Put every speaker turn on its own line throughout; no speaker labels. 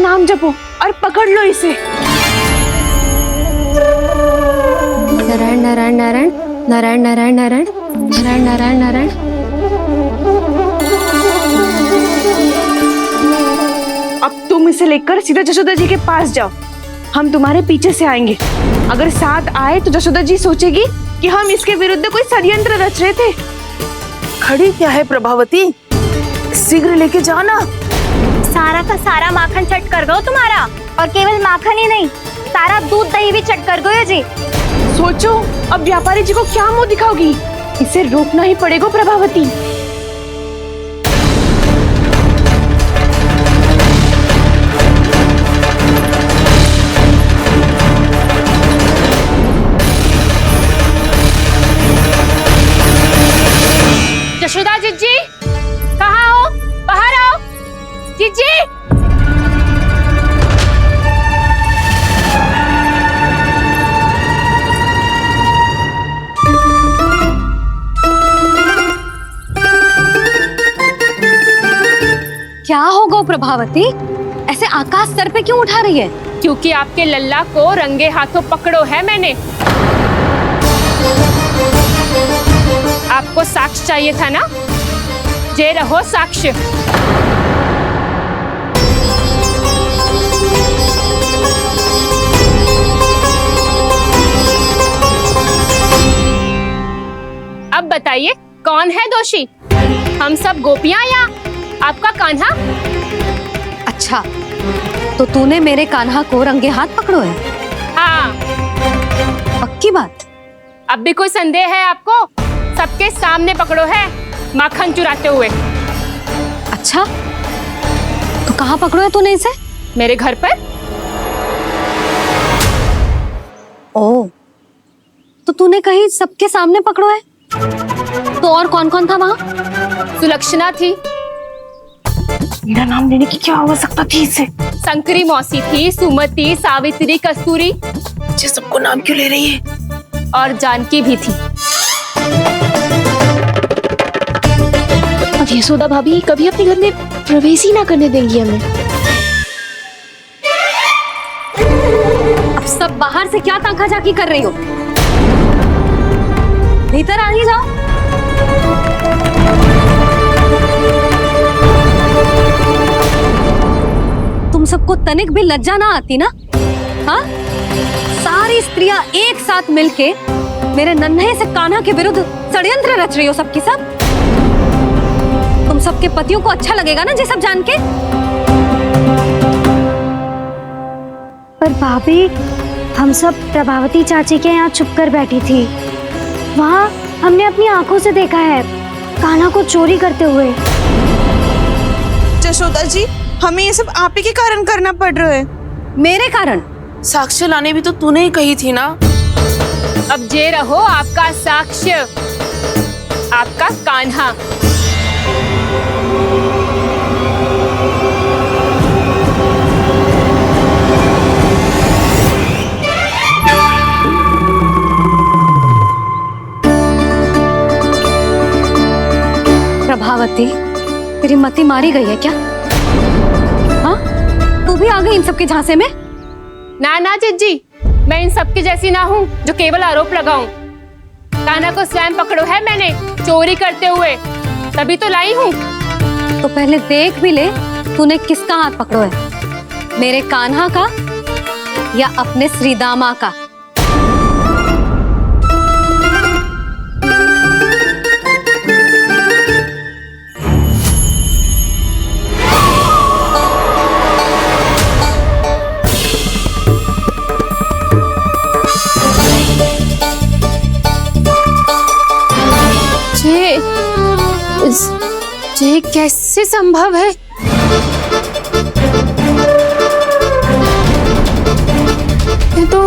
नाम जपो और पकड़ लो इसे।
नारायण नारायण नारायण नारायण नारायण नारायण नारायण नारायण नारायण।
अब तुम इसे लेकर सीधा जशोदा जी के पास जाओ, हम तुम्हारे पीछे से आएंगे। अगर साथ आए तो जशोदा जी सोचेगी कि हम इसके विरुद्ध कोई षड्यंत्र रच रहे थे।
खड़ी क्या है प्रभावती, शीघ्र लेके जाओ ना।
सारा का सारा माखन चट कर गयो तुम्हारा, और केवल माखन ही नहीं, सारा दूध दही भी चट कर गयो जी।
सोचो अब व्यापारी जी को क्या मुंह दिखाओगी, इसे रोकना ही पड़ेगा प्रभावती।
जशोदा जीजी, कहाँ हो? बाहर आओ जीजी। क्या हो गो प्रभावती, ऐसे आकाश सर पे क्यों उठा रही है?
क्योंकि आपके लल्ला को रंगे हाथों पकड़ो है मैंने। आपको साक्ष्य चाहिए था ना, जे रहो साक्ष्य। अब बताइए कौन है दोषी, हम सब गोपियां या आपका कान्हा?
अच्छा, तो तूने मेरे कान्हा को रंगे हाथ पकड़ो है?
हाँ।
पक्की बात?
अब भी कोई संदेह है आपको? सबके सामने पकड़ो है माखन चुराते हुए।
अच्छा, तो कहाँ पकड़ो है तूने इसे?
मेरे घर पर।
ओ, तो तूने कहीं सबके सामने पकड़ो है? तो और कौन कौन था वहाँ?
सुलक्षणा थी।
मेरा नाम लेने की क्या आवश्यकता थी इसे?
संकरी मौसी थी, सुमति, सावित्री, कस्तूरी।
ये सबको नाम क्यों ले रही है?
और जानकी भी थी।
अब यशोदा भाभी कभी अपने घर में प्रवेश ही ना करने देंगी हमें।
अब सब बाहर से क्या ताका झाकी कर रही हो? भीतर आ ही जाओ। तुम सबको तनिक भी लज्जा ना आती ना? हाँ, सारी स्त्रियां एक साथ मिलके मेरे नन्हे से कान्हा के विरुद्ध षड्यंत्र रच रही हो सबकी सब। तुम सबके पतियों को अच्छा लगेगा ना ये सब जान के?
पर भाभी, हम सब प्रभावती चाची के यहाँ छुप कर बैठी थी। वहाँ हमने अपनी आंखों से देखा है कान्हा को चोरी करते हुए।
जशोदा जी, हमें ये सब आप ही के कारण करना पड़ रहा है।
मेरे कारण?
साक्ष्य लाने भी तो तूने ही कही थी ना।
अब जे रहो आपका साक्ष्य, आपका कान्हा।
प्रभावती, तेरी मति मारी गई है क्या? हाँ, तू भी आ गई इन सबके झांसे में?
ना ना जीजी, मैं इन सबकी जैसी ना हूँ जो केवल आरोप लगाऊं। कान्हा को स्वयं पकड़ो है मैंने चोरी करते हुए, तभी तो लाई हूँ।
तो पहले देख भी ले तूने किसका हाथ पकड़ो है, मेरे कान्हा का या अपने श्रीदामा का?
ये कैसे संभव है? ये तो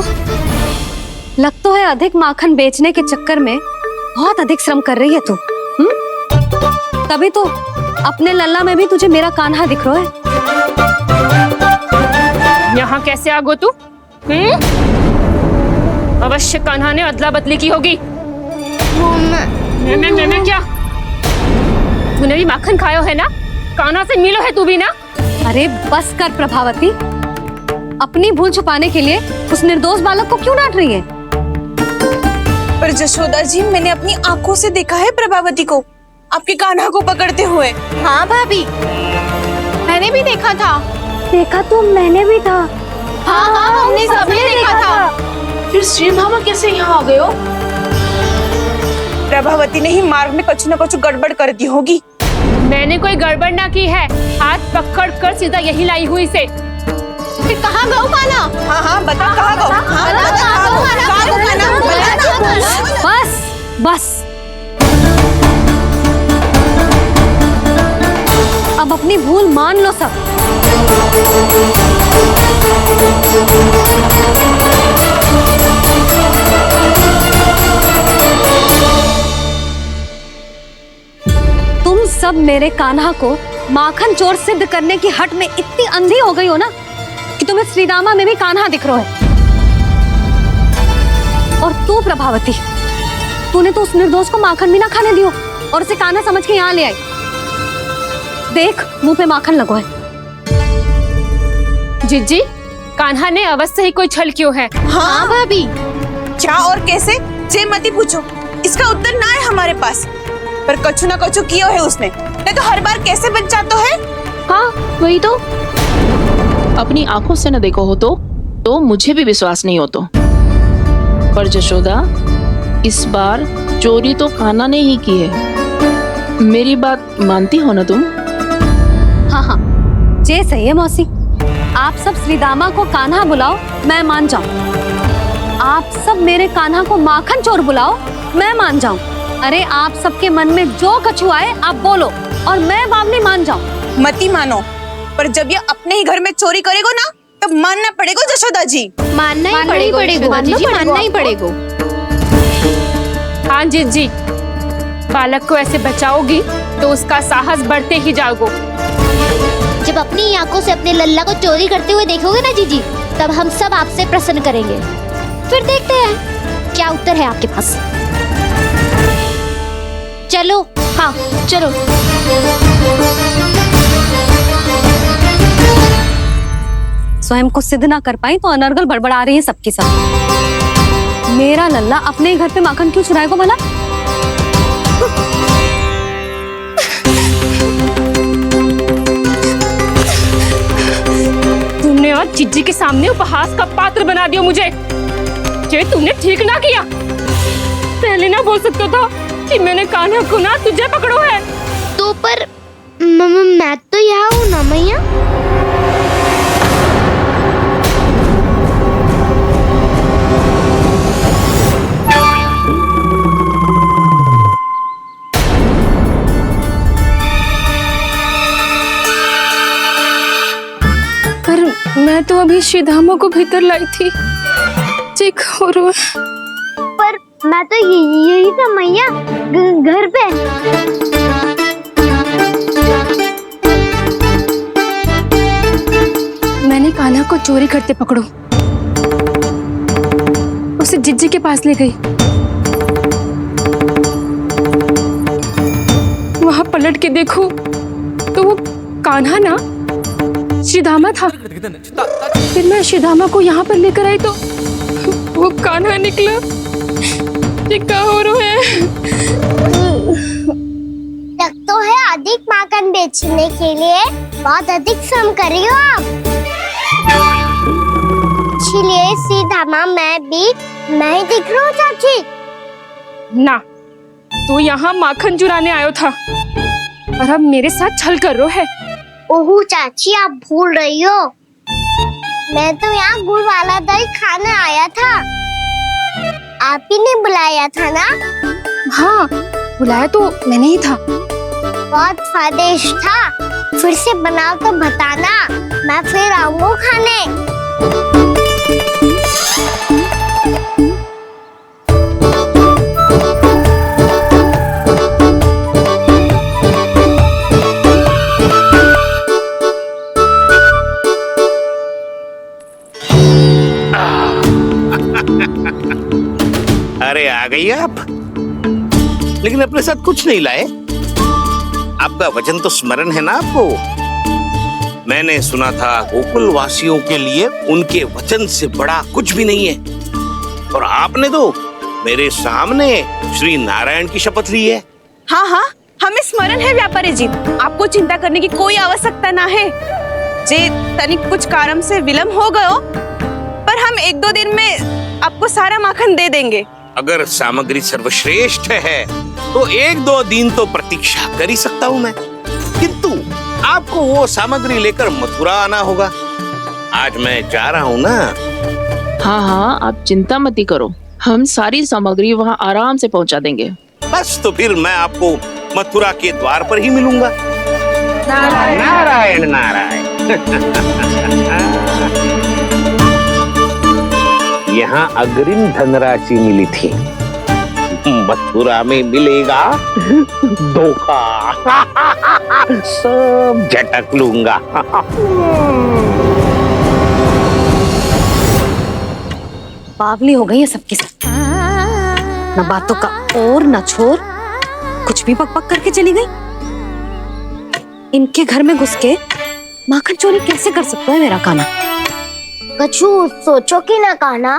लग तो है अधिक माखन बेचने के चक्कर में बहुत अधिक श्रम कर रही है तू। तभी तो अपने लल्ला में भी तुझे मेरा कान्हा दिख रहा है।
यहाँ कैसे आ गो तू? अवश्य कान्हा ने अदला बदली की होगी। मैं क्या? तूने भी माखन खायो है ना? कान्हा से मिलो है तू भी ना?
अरे बस कर प्रभावती, अपनी भूल छुपाने के लिए उस निर्दोष बालक को क्यों डांट रही है?
पर जशोदा जी, मैंने अपनी आंखों से देखा है प्रभावती को आपके कान्हा को पकड़ते हुए।
हाँ भाभी, मैंने भी देखा था।
देखा तो मैंने भी था।
हाँ हाँ, हमने सबने देखा था।
फिर श्री भामा कैसे यहाँ आ गए हो?
प्रभावती ने ही मार्ग में कुछ न कुछ गड़बड़ कर दी होगी।
मैंने कोई गड़बड़ ना की है, हाथ पकड़ कर सीधा यही लाई हुई से। फिर कहाँ गौ कान्हा?
हाँ हाँ, बता कहाँ गो? हाँ, बता कहाँ गो? कहाँ गो कान्हा? बता ना।
बस बस, अब अपनी भूल मान लो सब। तुम सब मेरे कान्हा को माखन चोर सिद्ध करने की हट में इतनी अंधी हो गई हो ना कि तुम्हें श्रीदामा में भी कान्हा दिख रहा है। और तू प्रभावती, तूने तो उस निर्दोष को माखन भी ना खाने दियो और उसे कान्हा समझ के यहाँ ले आई। देख, मुंह पे माखन लगो है।
जिज्जी, कान्हा ने अवश्य ही कोई छल क्यों है।
हाँ भाभी, क्या और कैसे जे मती पूछो, इसका उत्तर ना है हमारे पास। पर कछु ना कछु किया है उसने, नहीं तो हर बार कैसे बच जाता है।
हाँ वही तो।
अपनी आंखों से न देखो हो तो मुझे भी विश्वास नहीं हो तो। पर जशोदा, इस बार चोरी तो कान्हा ने ही की है। मेरी बात मानती हो ना तुम?
हाँ हाँ, जे सही है मौसी। आप सब श्रीदामा को कान्हा बुलाओ, मैं मान जाऊं। आप सब मेरे कान्हा को माखन चोर बुलाओ, मैं मान जाऊं। अरे आप सबके मन में जो कछु आए आप बोलो और मैं बावली मान जाऊं।
मती मानो, पर जब ये अपने ही घर में चोरी करेगो ना, तब मानना पड़ेगा जशोदा जी।
मानना ही पड़ेगा जिज्जी, मानना ही पड़ेगा। हाँ जिज्जी, बालक को ऐसे बचाओगी तो उसका साहस बढ़ते ही जाओगे।
जब अपनी आंखों से अपने लल्ला को चोरी करते हुए देखोगे ना जीजी, तब हम सब आपसे प्रसन्न करेंगे। फिर देखते हैं क्या उत्तर है आपके पास। चलो।
हाँ चलो।
स्वयं को सिद्ध ना कर पाई तो अनर्गल बड़बड़ा रही है सबकी सब। मेरा लल्ला अपने ही घर पे माखन क्यों चुराएगा भला?
तुमने आज जिज्जी के सामने उपहास का पात्र बना दिया मुझे। ये तुमने ठीक ना किया। पहले ना बोल सकता था कि मैंने कान्हा को ना तुझे पकड़ो है।
तो पर मैं तो यहाँ हूँ ना मैया।
पर मैं तो अभी श्रीधामा को भीतर लाई थी। चेक हो रहा है।
पर मैं तो यही था मैया, घर पे।
मैंने कान्हा को चोरी करते पकड़ो, उसे जिज्जी के पास ले गई। वहां पलट के देखो तो वो कान्हा ना श्रीधामा था। फिर मैं श्रीधामा को यहाँ पर लेकर आई तो वो कान्हा निकला। ये क्या हो रहा है?
लग तो है अधिक माखन बेचने के लिए बहुत अधिक श्रम कर रही हो आप। इसलिए सीधामा मैं ही दिख रहा हूँ चाची।
ना, तू यहाँ माखन चुराने आयो था और अब मेरे साथ छल कर रो है।
ओह चाची, आप भूल रही हो, मैं तो यहाँ गुड़ वाला दही खाने आया था। आप ही ने बुलाया था ना?
हाँ, बुलाया तो मैंने ही था।
बहुत स्वादिष्ट था। फिर से बनाओ तो बताना, मैं फिर आऊंगा खाने।
अरे आ गई आप, लेकिन अपने साथ कुछ नहीं लाए। आपका वचन तो स्मरण है ना आपको? मैंने सुना था गोकुल वासियों के लिए उनके वचन से बड़ा कुछ भी नहीं है, और आपने तो मेरे सामने श्री नारायण की शपथ ली है।
हाँ हाँ, हमें स्मरण है व्यापारी जी, आपको चिंता करने की कोई आवश्यकता ना है। जे तनिक कुछ कारण से विलंब हो गयो, पर हम 1-2 दिन में आपको सारा माखन दे देंगे।
अगर सामग्री सर्वश्रेष्ठ है तो 1-2 दिन तो प्रतीक्षा कर ही सकता हूँ मैं, किंतु आपको वो सामग्री लेकर मथुरा आना होगा। आज मैं जा रहा हूँ ना।
हाँ हाँ, आप चिंता मत ही करो, हम सारी सामग्री वहाँ आराम से पहुँचा देंगे।
बस तो फिर मैं आपको मथुरा के द्वार पर ही मिलूंगा। नारायण नारायण। यहाँ अग्रिम धनराशि मिली थी, मथुरा में मिलेगा धोखा। सब झटक लूंगा।
बावली हो गई है सबकी सब, न बातों का और न छोर, कुछ भी बक बक करके चली गई। इनके घर में घुस के माखन चोरी कैसे कर सकता है मेरा काना?
कछु सोचो कि ना कान्हा,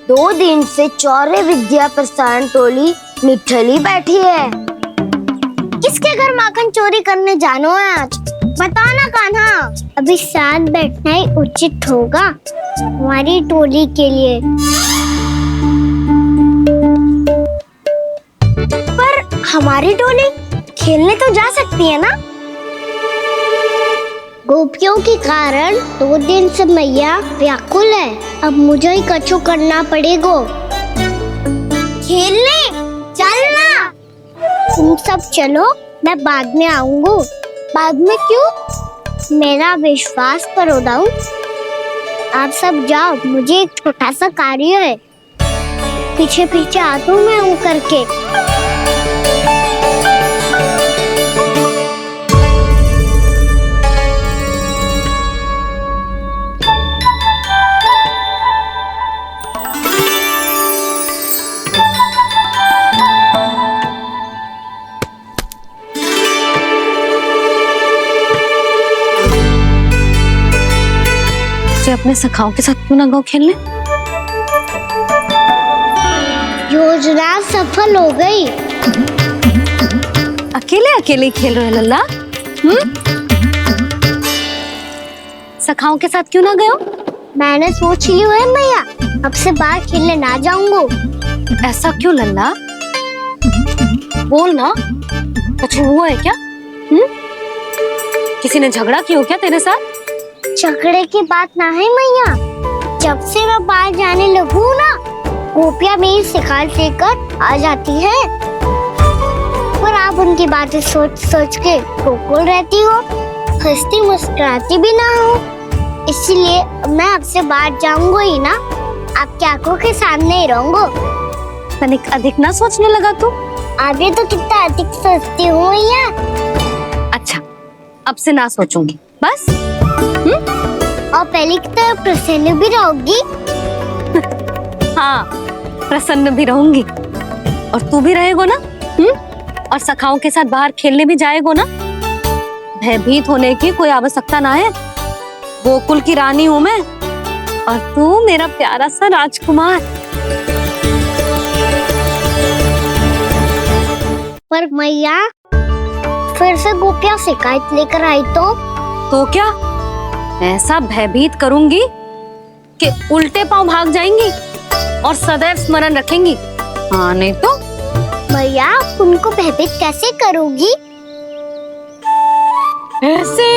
2 दिन से चौर्य विद्या प्रसारण टोली निठली बैठी है। किसके घर माखन चोरी करने जानो है आज? बताना कान्हा। अभी साथ बैठना ही उचित होगा हमारी टोली के लिए। पर हमारी टोली खेलने तो जा सकती है ना? गोपियों के कारण 2 दिन से मैया व्याकुल है, अब मुझे ही कछु करना पड़ेगा। खेलने चलना। तुम सब चलो, मैं बाद में आऊंगा। बाद में क्यों? मेरा विश्वास करो दाऊ। आप सब जाओ, मुझे एक छोटा सा कार्य है। पीछे पीछे आता हूँ मैं हूँ करके।
अपने सखाओं के साथ क्यों ना गो खेलने?
योजना सफल हो गई।
अकेले अकेले ही खेल रहे हो लल्ला? सखाओं के साथ क्यों ना गए हो?
मैंने सोच लिया है मैया, अब से बाहर खेलने ना जाऊंगा।
ऐसा क्यों लल्ला? बोल ना, कुछ हुआ है क्या? किसी ने झगड़ा किया हो क्या तेरे साथ?
झगड़े की बात ना है मैया, जब से मैं बाहर जाने लगू ना, गोपियां मेरी शिकायत लेकर आ जाती है, पर आप उनकी बातें सोच सोच के गोकुल रहती हो, हंसती मुस्कुराती भी ना हो। इसलिए मैं आपसे बाहर जाऊंगा ही ना, आपकी आंखों के सामने ही रहूंगा।
तनिक अधिक ना सोचने लगा तू?
आगे तो कितना अधिक सोचती हूँ मैया।
अच्छा, अब से ना सोचूंगी बस।
और पहले की तरह प्रसन्न भी रहोगी।
हाँ, प्रसन्न भी रहूंगी, और तू भी रहेगा ना? और सखाओं के साथ बाहर खेलने भी जाएगा ना? भयभीत होने की कोई आवश्यकता ना है, गोकुल की रानी हूँ मैं, और तू मेरा प्यारा सा राजकुमार।
पर मैया, फिर से गोपियां शिकायत लेकर आई तो
क्या ऐसा भयभीत करूंगी कि उल्टे पांव भाग जाएंगी और सदैव स्मरण रखेंगी? हाँ नहीं तो?
मैया, उनको भयभीत कैसे करोगी?
ऐसे।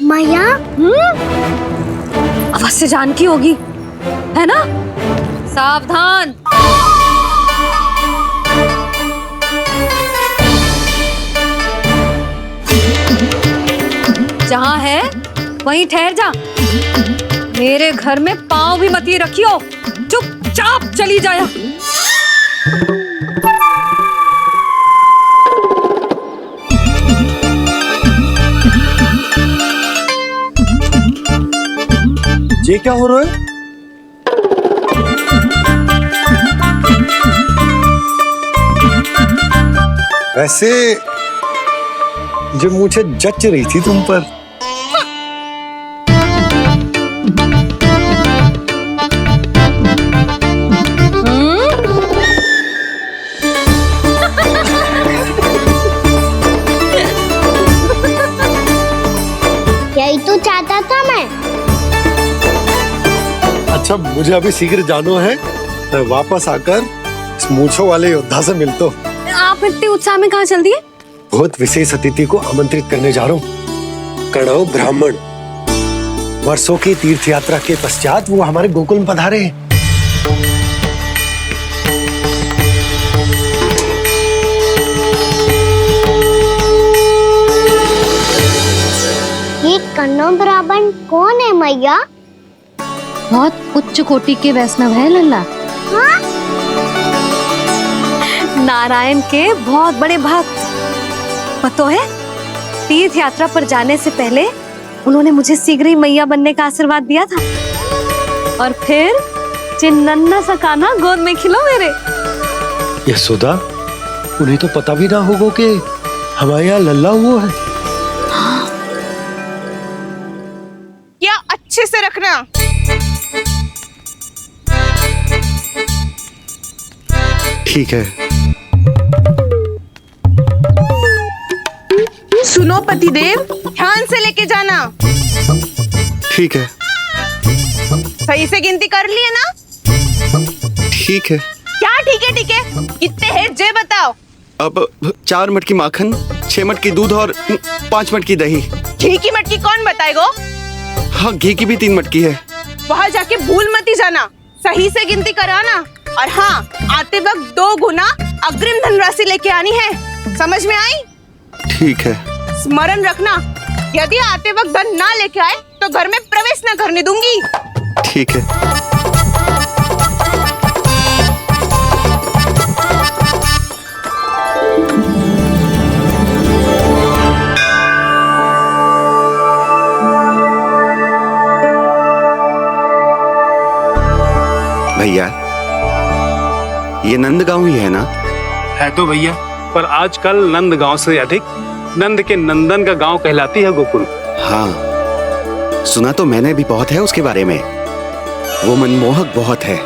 मैया,
अवश्य जानकी होगी, है ना? सावधान। जहाँ है वहीं ठहर जा, मेरे घर में पाँव भी मत ही रखियो, चुपचाप चली जाया।
ये क्या हो रहा है? वैसे जो मुझे जच रही थी तुम पर।
यही तो चाहता था मैं।
अच्छा मुझे अभी शीघ्र जाना है, मैं वापस आकर इस मूंछों वाले योद्धा से मिलता हूँ।
आप इतने उत्साह में कहाँ चल दिए?
बहुत विशेष अतिथि को आमंत्रित करने जा रहा हूँ, कणव ब्राह्मण। वर्षों की तीर्थ यात्रा के पश्चात वो हमारे गोकुल में पधारे हैं।
ये कन्नव ब्राह्मण कौन है मैया?
बहुत उच्च कोटि के वैष्णव है लल्ला।
हाँ?
नारायण के बहुत बड़े भक्त। पता है, तीर्थ यात्रा पर जाने से पहले उन्होंने मुझे शीघ्र ही मैया बनने का आशीर्वाद दिया था, और फिर चिन्नन्ना सा कान्हा गोद में खिलो मेरे।
यशोदा, उन्हें तो पता भी ना होगा कि हमारे यहाँ लल्ला हुआ है।
क्या अच्छे से रखना।
ठीक है।
सुनो पतिदेव, ध्यान से लेके जाना।
ठीक है।
सही से गिनती कर लिए ना?
ठीक है।
क्या ठीक है ठीक है? कितने हैं जे बताओ।
अब 4 मटकी माखन, 6 मटकी दूध और 5 मटकी दही।
घी की मटकी कौन बताएगा?
हाँ, घी की भी 3 मटकी है।
वहाँ जाके भूल मती जाना, सही से गिनती कराना। और हाँ, आते वक्त 2 गुना अग्रिम धनराशि लेके आनी है। समझ में आई?
ठीक है।
स्मरण रखना, यदि आते वक्त धन ना लेके आए तो घर में प्रवेश न करने दूंगी।
ठीक है। भैया, ये नंदगांव ही है ना?
है तो भैया, पर आजकल नंदगांव से अधिक नंद के नंदन का गांव कहलाती है गोकुल।
हाँ, सुना तो मैंने भी बहुत है उसके बारे में। वो मनमोहक बहुत है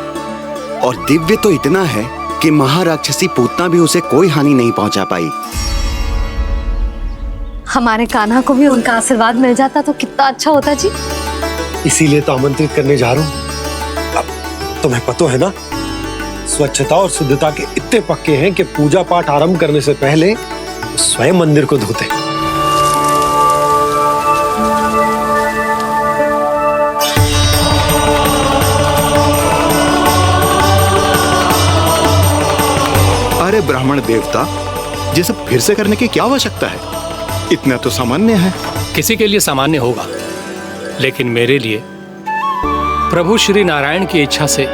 और दिव्य तो इतना है कि महाराक्षसी पूतना भी उसे कोई हानि नहीं पहुंचा पाई।
हमारे कान्हा को भी उनका आशीर्वाद मिल जाता तो कितना अच्छा होता जी।
इसीलिए तो आमंत्रित करने जा रहा हूँ। अब तुम्हें पता है ना, स्वच्छता और शुद्धता के इतने पक्के हैं कि पूजा पाठ आरंभ करने से पहले स्वयं मंदिर को धोते।
अरे ब्राह्मण देवता, ये सब फिर से करने की क्या आवश्यकता है? इतना तो सामान्य है।
किसी के लिए सामान्य होगा, लेकिन मेरे लिए प्रभु श्री नारायण की इच्छा से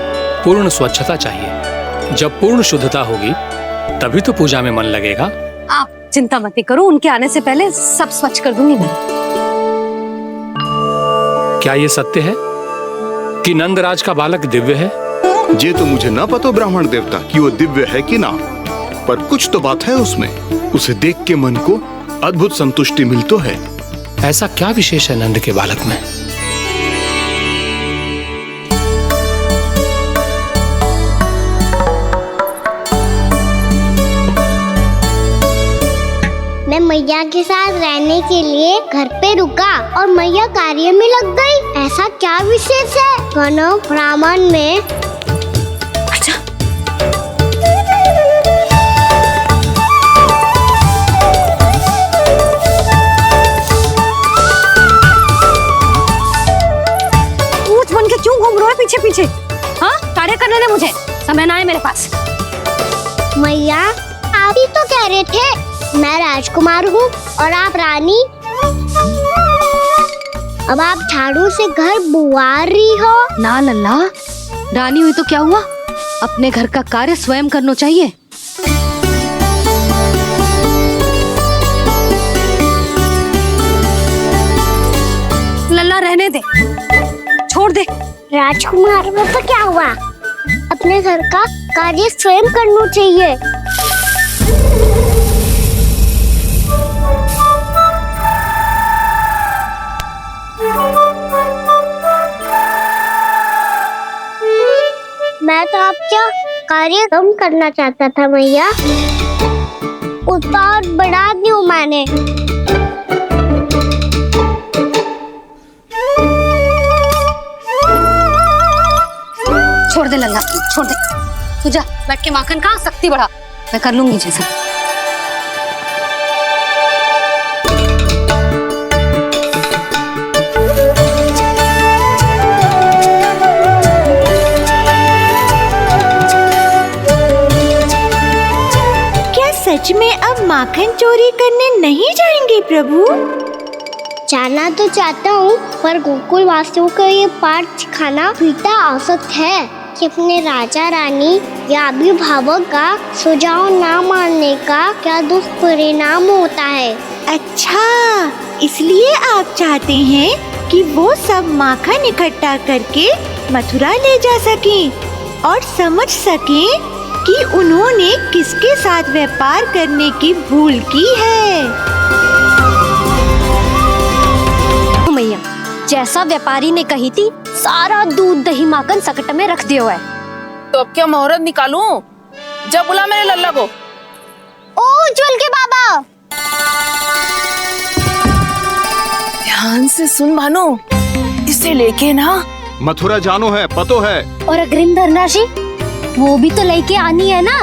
पूर्ण स्वच्छता चाहिए। जब पूर्ण शुद्धता होगी तभी तो पूजा में मन लगेगा।
आप चिंता मत करो, उनके आने से पहले सब स्वच्छ कर दूंगी मैं।
क्या ये सत्य है कि नंदराज का बालक दिव्य है?
ये तो मुझे ना पता ब्राह्मण देवता कि वो दिव्य है कि ना, पर कुछ तो बात है उसमें। उसे देख के मन को अद्भुत संतुष्टि मिलती है।
ऐसा क्या विशेष है नंद के बालक में?
मैं मैया के साथ रहने के लिए घर पे रुका और मैया कार्य में लग गई। ऐसा क्या विशेष है कन्नव ब्राह्मण में?
अच्छा, ऊंट बन के क्यों घूम रहा है पीछे पीछे? हाँ, कार्य करने दे मुझे, समय ना है मेरे पास।
मैया, आप ही तो कह रहे थे मैं राजकुमार हूँ और आप रानी। अब आप झाड़ू से घर बुआर रही हो।
ना लल्ला, रानी हुई तो क्या हुआ, अपने घर का कार्य स्वयं करना चाहिए। लल्ला रहने दे, छोड़ दे।
राजकुमार में तो क्या हुआ, अपने घर का कार्य स्वयं करना चाहिए। कार्य कम करना चाहता था मैया, उतना और बढ़ा दूं मैंने।
छोड़ दे लल्ला, छोड़ दे। तू जा बैठ के माखन खा, शक्ति बढ़ा, मैं कर लूंगी जैसा।
क्या सच में अब माखन चोरी करने नहीं जाएंगे प्रभु?
जाना तो चाहता हूँ, पर गोकुल वासियों को ये पाठ सिखाना पिता आवश्यक है कि अपने राजा रानी या अभिभावक का सुझाव ना मानने का क्या दुष्परिणाम होता है।
अच्छा, इसलिए आप चाहते हैं कि वो सब माखन इकट्ठा करके मथुरा ले जा सकें और समझ सकें कि उन्होंने किसके साथ व्यापार करने की भूल की है।
मैया, जैसा व्यापारी ने कही थी, सारा दूध दही माखन सकट में रख दिया है।
तो अब क्या मुहूर्त निकालूं? जब बुला मेरे लल्ला को।
ओ उज्जवल के बाबा,
ध्यान से सुन भानु, इसे लेके ना
मथुरा जानो है, पतो है।
और अग्रिम धनराशि वो भी तो लेके आनी है ना।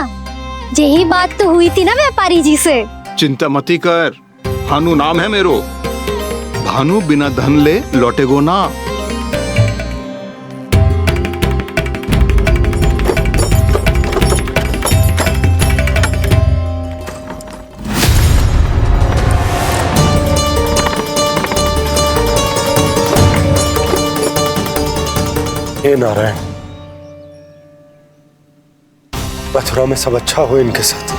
यही बात तो हुई थी ना व्यापारी जी से।
चिंता मती कर, भानु नाम है मेरो। भानु बिना धन ले लौटेगो ना।
हे नारायण, मथुरा में सब अच्छा हो इनके साथ।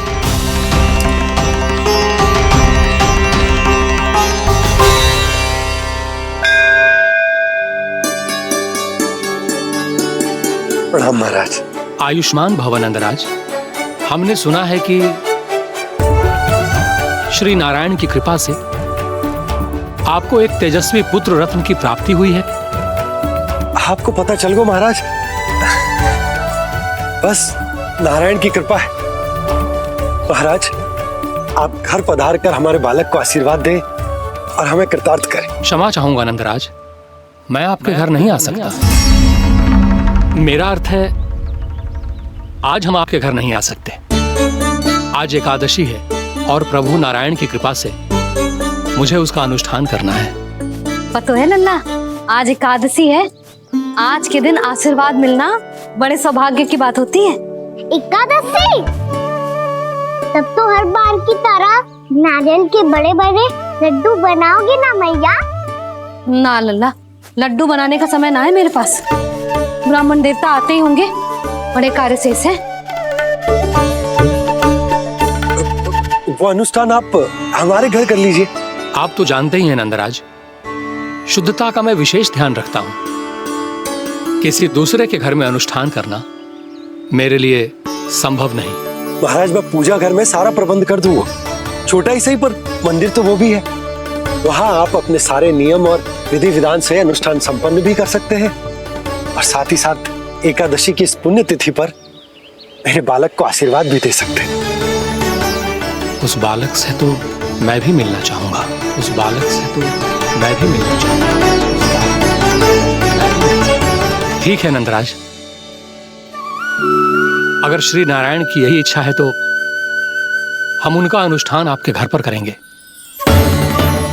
प्रणाम महाराज।
आयुष्मान भव नंदराज। हमने सुना है कि श्री नारायण की कृपा से आपको एक तेजस्वी पुत्र रत्न की प्राप्ति हुई है।
आपको पता चल गो महाराज, बस नारायण की कृपा है। महाराज, आप घर पधार कर हमारे बालक को आशीर्वाद दें और हमें कृतार्थ करें।
क्षमा चाहूंगा नंदराज, मैं आपके घर नहीं आ सकता। मेरा अर्थ है, आज हम आपके घर नहीं आ सकते। आज एकादशी है और प्रभु नारायण की कृपा से मुझे उसका अनुष्ठान करना है।
पता है लल्ला, आज एकादशी है। आज के दिन आशीर्वाद मिलना बड़े सौभाग्य की बात होती है।
एकादशी? तब तो हर बार की तरह नारियल के बड़े बड़े लड्डू बनाओगे ना मैया?
ना लल्ला, लड्डू बनाने का समय ना है मेरे पास। ब्राह्मण देवता आते ही होंगे, बड़े कार्य शेष है।
वो अनुष्ठान आप हमारे घर कर लीजिए।
आप तो जानते ही हैं नंदराज, शुद्धता का मैं विशेष ध्यान रखता हूं। किसी दूसरे के घर में अनुष्ठान करना मेरे लिए संभव नहीं।
महाराज, मैं पूजा घर में सारा प्रबंध कर दूंगा। छोटा ही सही, पर मंदिर तो वो भी है। वहां आप अपने सारे नियम और विधि विधान से अनुष्ठान संपन्न भी कर सकते हैं और साथ ही साथ एकादशी की इस पुण्य तिथि पर मेरे बालक को आशीर्वाद भी दे सकते हैं।
उस बालक से तो मैं भी मिलना चाहूंगा। उस बालक से तो मैं भी मिलना चाहूंगा। ठीक है नंदराज, अगर श्री नारायण की यही इच्छा है तो हम उनका अनुष्ठान आपके घर पर करेंगे।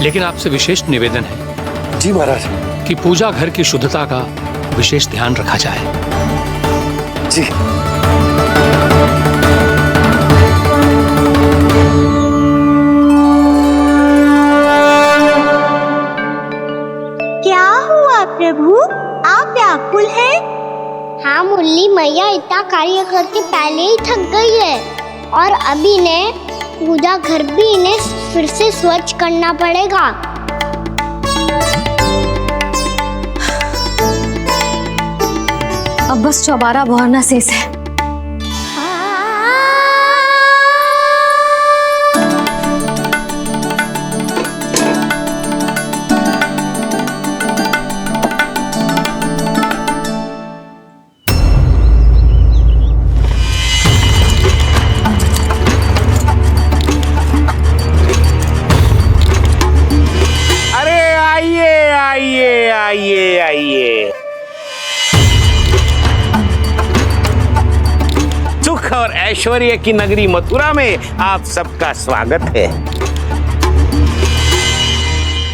लेकिन आपसे विशेष निवेदन है।
जी महाराज।
कि पूजा घर की शुद्धता का विशेष ध्यान रखा जाए।
जी।
क्या हुआ प्रभु, आप व्याकुल हैं?
हाँ मुरली मैया, इतना कार्य करके पहले ही थक गई है और अभी ने पूजा घर भी इन्हें फिर से स्वच्छ करना पड़ेगा।
अब बस चौबारा बहरना शेष है।
और ऐश्वर्य की नगरी मथुरा में आप सबका स्वागत है।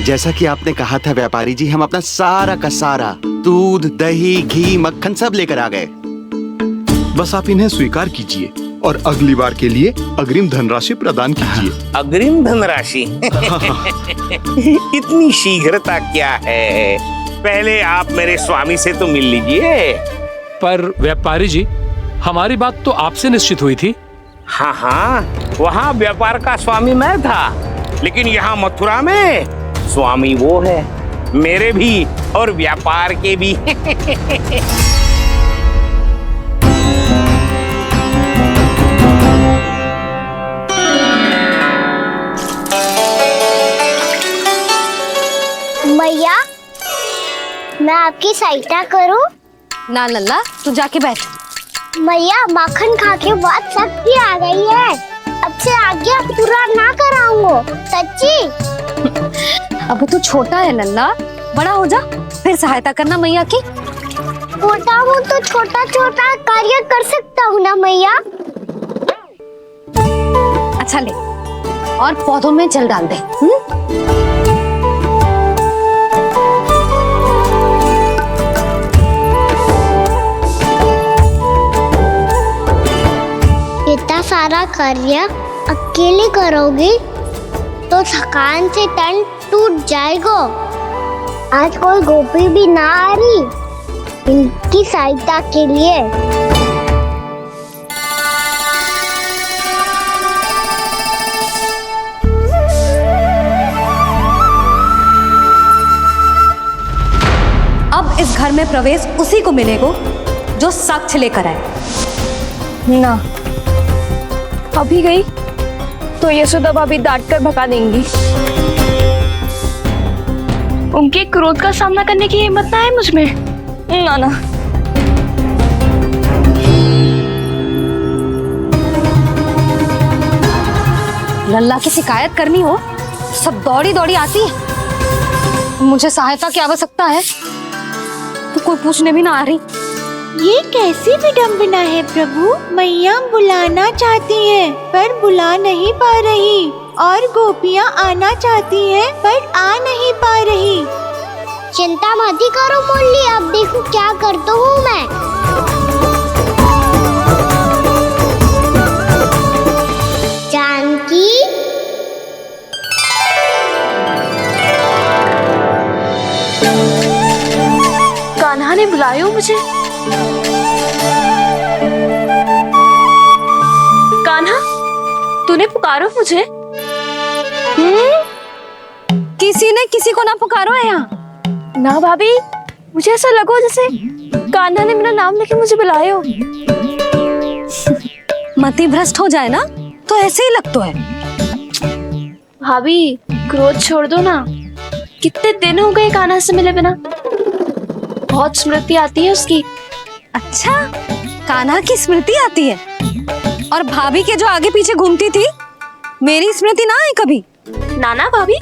जैसा कि आपने कहा था व्यापारी जी, हम अपना सारा का सारा दूध, दही, घी, मक्खन सब लेकर आ गए।
बस आप इन्हें स्वीकार कीजिए और अगली बार के लिए अग्रिम धनराशि प्रदान कीजिए।
अग्रिम धनराशि? इतनी शीघ्रता क्या है? पहले आप मेरे स्वामी से तो मिल लीजिए।
पर व्यापारी जी, हमारी बात तो आपसे निश्चित हुई थी।
हाँ हाँ, वहाँ व्यापार का स्वामी मैं था, लेकिन यहाँ मथुरा में स्वामी वो है, मेरे भी और व्यापार के भी।
मैया, मैं आपकी सहायता करूं?
ना लल्ला, तू जाके बैठ।
मैया, माखन खा के बहुत शक्ति आ गई है। अब से आगे अब पूरा ना कराऊंगा, सच्ची।
अब तू छोटा है लल्ला, बड़ा हो जा फिर सहायता करना मैया की।
छोटा हूँ तो छोटा छोटा कार्य कर सकता हूँ ना मैया।
अच्छा ले, और पौधों में जल डाल दे।
इतना सारा कार्य अकेले करोगी तो थकान से तन टूट जाएगा। आज कोई गोपी भी ना आ रही इनकी सहायता के लिए।
अब इस घर में प्रवेश उसी को मिलेगा जो साक्ष्य लेकर आए।
ना, अभी गई तो यशोदा भाभी डांट कर भगा देंगी। उनके क्रोध का सामना करने की हिम्मत ना है मुझ में। ना ना।
लल्ला की शिकायत करनी हो सब दौड़ी दौड़ी आती है। मुझे सहायता की आवश्यकता है तो कोई पूछने भी ना आ रही।
ये कैसी विडंबना है प्रभु। मैया बुलाना चाहती हैं पर बुला नहीं पा रही, और गोपियाँ आना चाहती हैं पर आ नहीं पा रही।
चिंता मत करो मुरली, अब देखो क्या करता हूँ मैं। जानकी,
कान्हा ने बुलाया हो मुझे। कान्हा, तूने पुकारो मुझे।
किसी ने किसी को ना पुकारो है यहाँ।
ना भाभी, मुझे ऐसा लगो जैसे कान्हा ने मेरा नाम लेके मुझे बुलाया हो।
मति भ्रष्ट हो जाए ना तो ऐसे ही लगता है।
भाभी, क्रोध छोड़ दो ना। कितने दिन हो गए कान्हा से मिले बिना। बहुत स्मृति आती है उसकी।
अच्छा, कान्हा की स्मृति आती है? और भाभी के जो आगे पीछे घूमती थी, मेरी स्मृति ना है कभी?
नाना भाभी,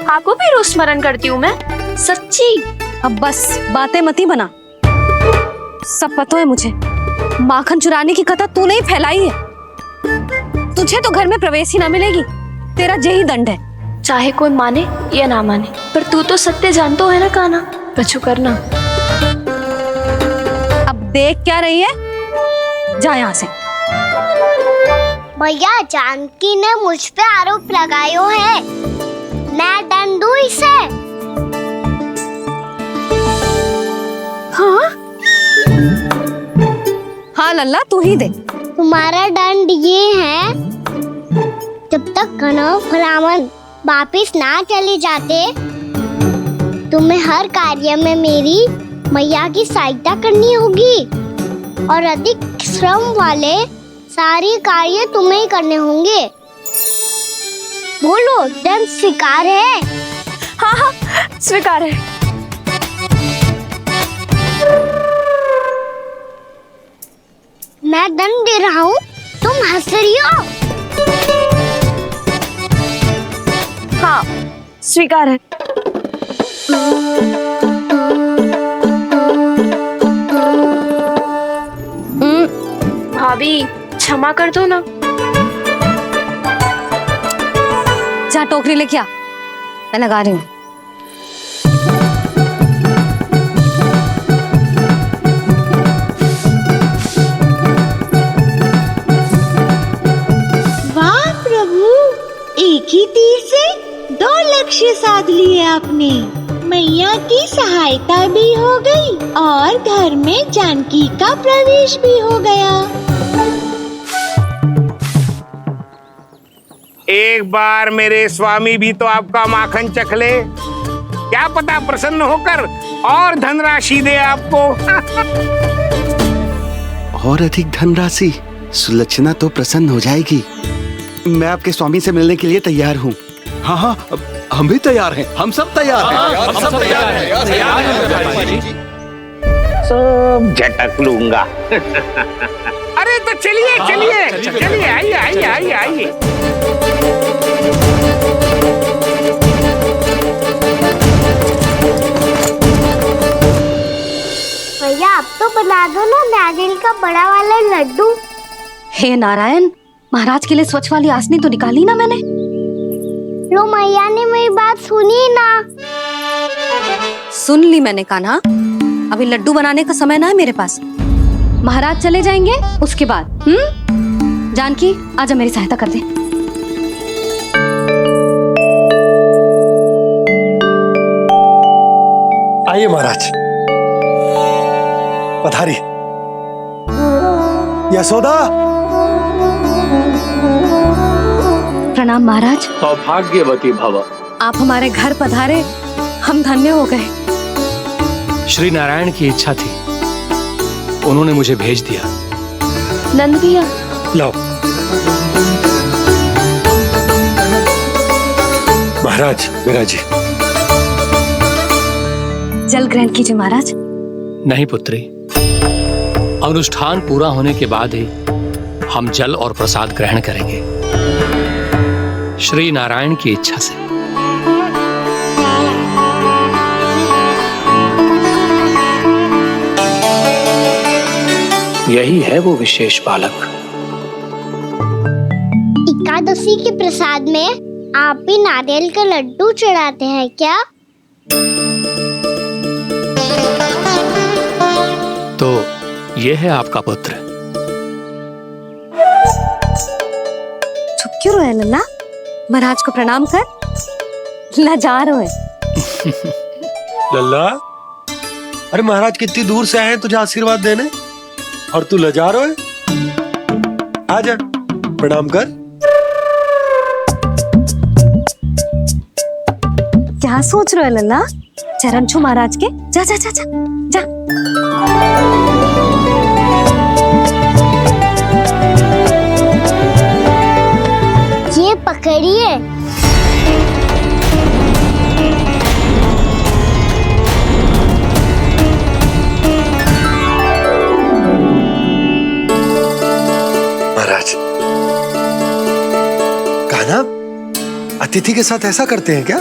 आपको भी रोज स्मरण करती हूँ मैं, सच्ची।
अब बस बातें मत ही बना। सब पता है मुझे। माखन चुराने की कथा तूने ही फैलाई है। तुझे तो घर में प्रवेश ही ना मिलेगी। तेरा यही दंड है।
चाहे कोई माने या ना माने, पर तू तो सत्य जानता है ना कान्हा। बचू करना।
अब देख क्या रही है, जा यहाँ से।
भैया, जानकी ने मुझ पे आरोप लगायो है, मैं दंड दूं इसे।
हाँ हाँ लल्ला, तू ही दे।
तुम्हारा दंड ये है, जब तक कनव ब्राह्मण वापिस ना चले जाते, तुम्हें हर कार्य में मेरी मैया की सहायता करनी होगी, और अधिक श्रम वाले सारे कार्य तुम्हें ही करने होंगे। बोलो, दंड स्वीकार है?
हाँ हाँ, स्वीकार है।
मैं दंड दे रहा हूँ, तुम हंस रही हो?
हाँ, स्वीकार है। भाभी, क्षमा कर दो ना।
जा टोकरी लेके आ, मैं लगा रही हूँ।
वाह प्रभु, एक ही तीर से 2 लक्ष्य साध लिए आपने। मैया की सहायता भी हो गई और घर में जानकी का प्रवेश भी हो गया।
एक बार मेरे स्वामी भी तो आपका माखन चख ले, क्या पता प्रसन्न होकर और धनराशि दे आपको।
और अधिक धनराशि? सुलक्षणा तो प्रसन्न हो जाएगी। मैं आपके स्वामी से मिलने के लिए तैयार हूँ।
हाँ हाँ, हम भी तैयार हैं, हम सब तैयार हैं।
हम सब तैयार हैं।
सब झटक लूंगा। अरे तो चलिए चलिए चलिए, आइए आइए आइए आइए।
भैया आप तो बना दो ना नारियल का बड़ा वाला लड्डू।
हे नारायण, महाराज के लिए स्वच्छ वाली आसनी तो निकाली ना मैंने।
लो मैया ने मेरी बात सुनी ना।
सुन ली मैंने कान्हा, अभी लड्डू बनाने का समय ना है मेरे पास। महाराज चले जाएंगे उसके बाद। जानकी आजा मेरी सहायता कर दे।
आइए महाराज, पधारी। यशोदा।
प्रणाम महाराज।
सौभाग्यवती भव।
आप हमारे घर पधारे, हम धन्य हो गए।
श्री नारायण की इच्छा थी, उन्होंने मुझे भेज दिया।
नंद भैया
लाओ। महाराज मेरा जी।
जल ग्रहण कीजिए महाराज।
नहीं पुत्री, अनुष्ठान पूरा होने के बाद ही हम जल और प्रसाद ग्रहण करेंगे, श्री नारायण की इच्छा से। यही है वो विशेष बालक।
एकादशी के प्रसाद में आप भी नारियल का लड्डू चढ़ाते हैं क्या?
तो ये है आपका पुत्र।
चुप क्यों रहे लल्ला? महाराज को प्रणाम कर। लाजा रहे।
लल्ला, अरे महाराज कितनी दूर से आए हैं तुझे आशीर्वाद देने, और तू लजा रहा है? आजा प्रणाम कर।
क्या सोच रहे हो लल्ला? चरण छू महाराज के। जा जा जा जा जा।
ये पकड़िए।
महाराज, कान्हा अतिथि के साथ ऐसा करते हैं क्या?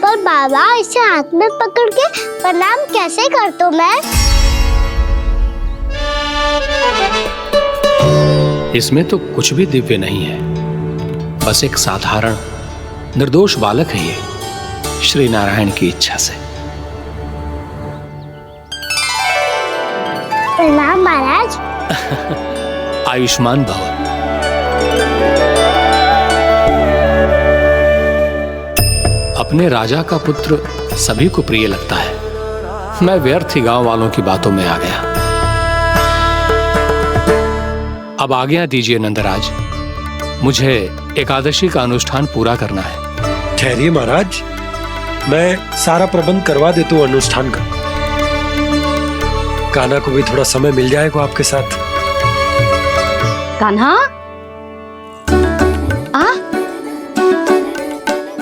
पर बाबा, इसे हाथ में पकड़ के प्रणाम कैसे करता हूँ मैं?
इसमें तो कुछ भी दिव्य नहीं है, बस एक साधारण निर्दोष बालक है ये, श्री नारायण की इच्छा से।
प्रणाम महाराज।
आयुष्मान भव। अपने राजा का पुत्र सभी को प्रिय लगता है। मैं व्यर्थ ही गांव वालों की बातों में आ गया। अब आज्ञा दीजिए नंदराज, मुझे एकादशी का अनुष्ठान पूरा करना है।
ठहरिए महाराज, मैं सारा प्रबंध करवा देता हूँ अनुष्ठान का। कान्हा को भी थोड़ा समय मिल जाएगा आपके साथ।
कान्हा आ,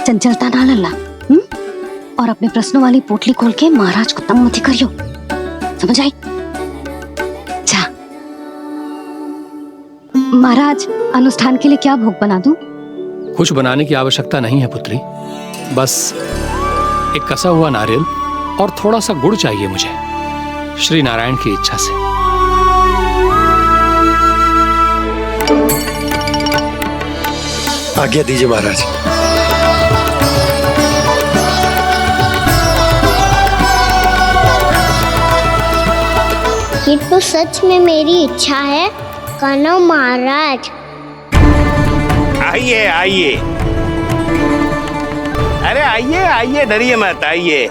चंचलता ना लल्ला। और अपने प्रश्नों वाली पोटली खोल के महाराज को तंग मत करियो, समझ आई? जा महाराज, अनुष्ठान के लिए क्या भोग बना दूं?
कुछ बनाने की आवश्यकता नहीं है पुत्री, बस एक कसा हुआ नारियल और थोड़ा सा गुड़ चाहिए मुझे, श्री नारायण की इच्छा से।
आज्ञा दीजिए महाराज।
ये तो सच में मेरी इच्छा है कान्हा महाराज।
आइए आइए, अरे आइए आइए, डरिए मत, आइए।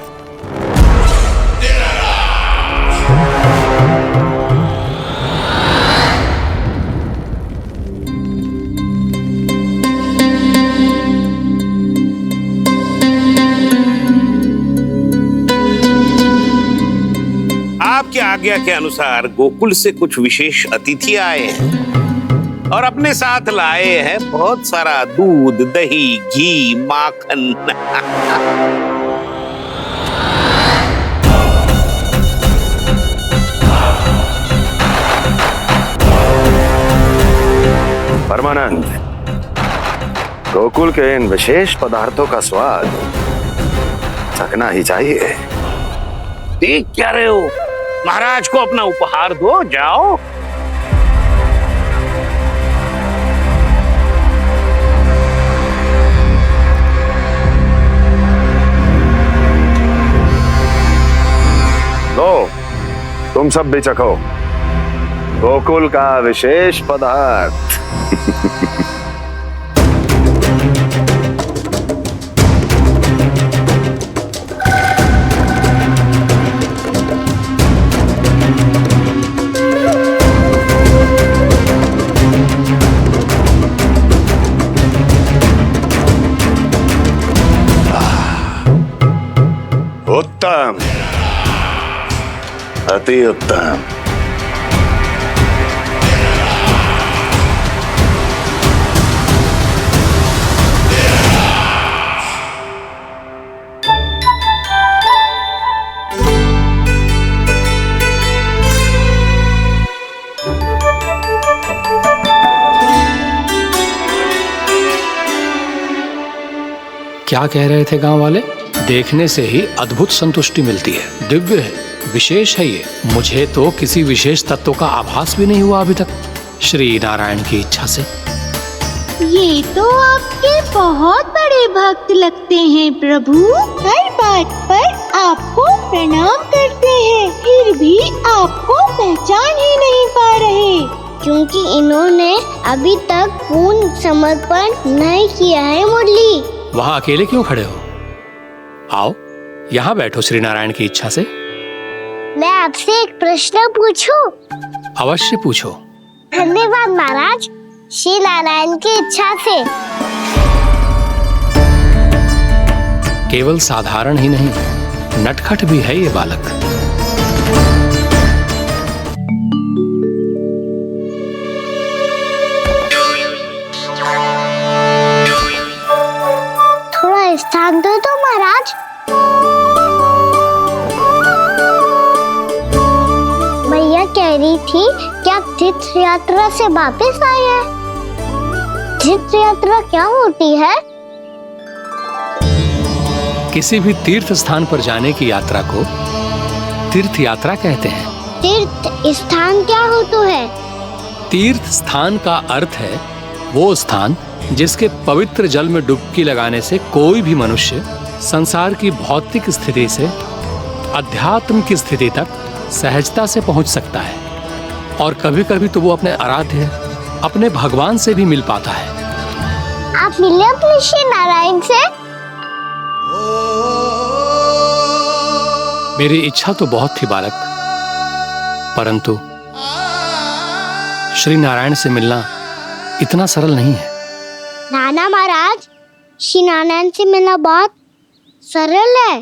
आपकी आज्ञा के अनुसार गोकुल से कुछ विशेष अतिथि आए हैं और अपने साथ लाए हैं बहुत सारा दूध, दही, घी, माखन।
परमानंद, गोकुल के इन विशेष पदार्थों का स्वाद चखना ही चाहिए।
देख क्या रहे हो? महाराज को अपना उपहार दो, जाओ।
लो, तुम सब भी चखो गोकुल का विशेष पदार्थ। उत्तम, अति उत्तम।
क्या कह रहे थे गांव वाले? देखने से ही अद्भुत संतुष्टि मिलती है, दिव्य है, विशेष है ये। मुझे तो किसी विशेष तत्व का आभास भी नहीं हुआ अभी तक, श्री नारायण की इच्छा से।
ये तो आपके बहुत बड़े भक्त लगते हैं प्रभु। हर बात पर आपको प्रणाम करते हैं, फिर भी आपको पहचान ही नहीं पा रहे।
क्योंकि इन्होंने अभी तक पूर्ण समर्पण नहीं किया है मुरली।
वहाँ अकेले क्यों खड़े हो? आओ यहाँ बैठो श्री नारायण की इच्छा से।
मैं आपसे एक प्रश्न पूछूं?
अवश्य पूछो।
धन्यवाद महाराज, श्री नारायण की इच्छा से।
केवल साधारण ही नहीं, नटखट भी है ये बालक।
थोड़ा स्थान दो तो महाराज। भैया कह रही थी कि आप तीर्थ यात्रा से वापस आए हैं। तीर्थ यात्रा क्या होती है?
किसी भी तीर्थ स्थान पर जाने की यात्रा को तीर्थ यात्रा कहते हैं।
तीर्थ स्थान क्या होता है?
तीर्थ स्थान का अर्थ है वो स्थान जिसके पवित्र जल में डुबकी लगाने से कोई भी मनुष्य संसार की भौतिक स्थिति से अध्यात्म की स्थिति तक सहजता से पहुंच सकता है, और कभी कभी तो वो अपने आराध्य, अपने भगवान से भी मिल पाता है।
आप मिले अपने श्री नारायण से?
मेरी इच्छा तो बहुत थी बालक, परंतु श्री नारायण से मिलना इतना सरल नहीं है।
नाना महाराज, श्री नारायण से मिलना बहुत सरल है।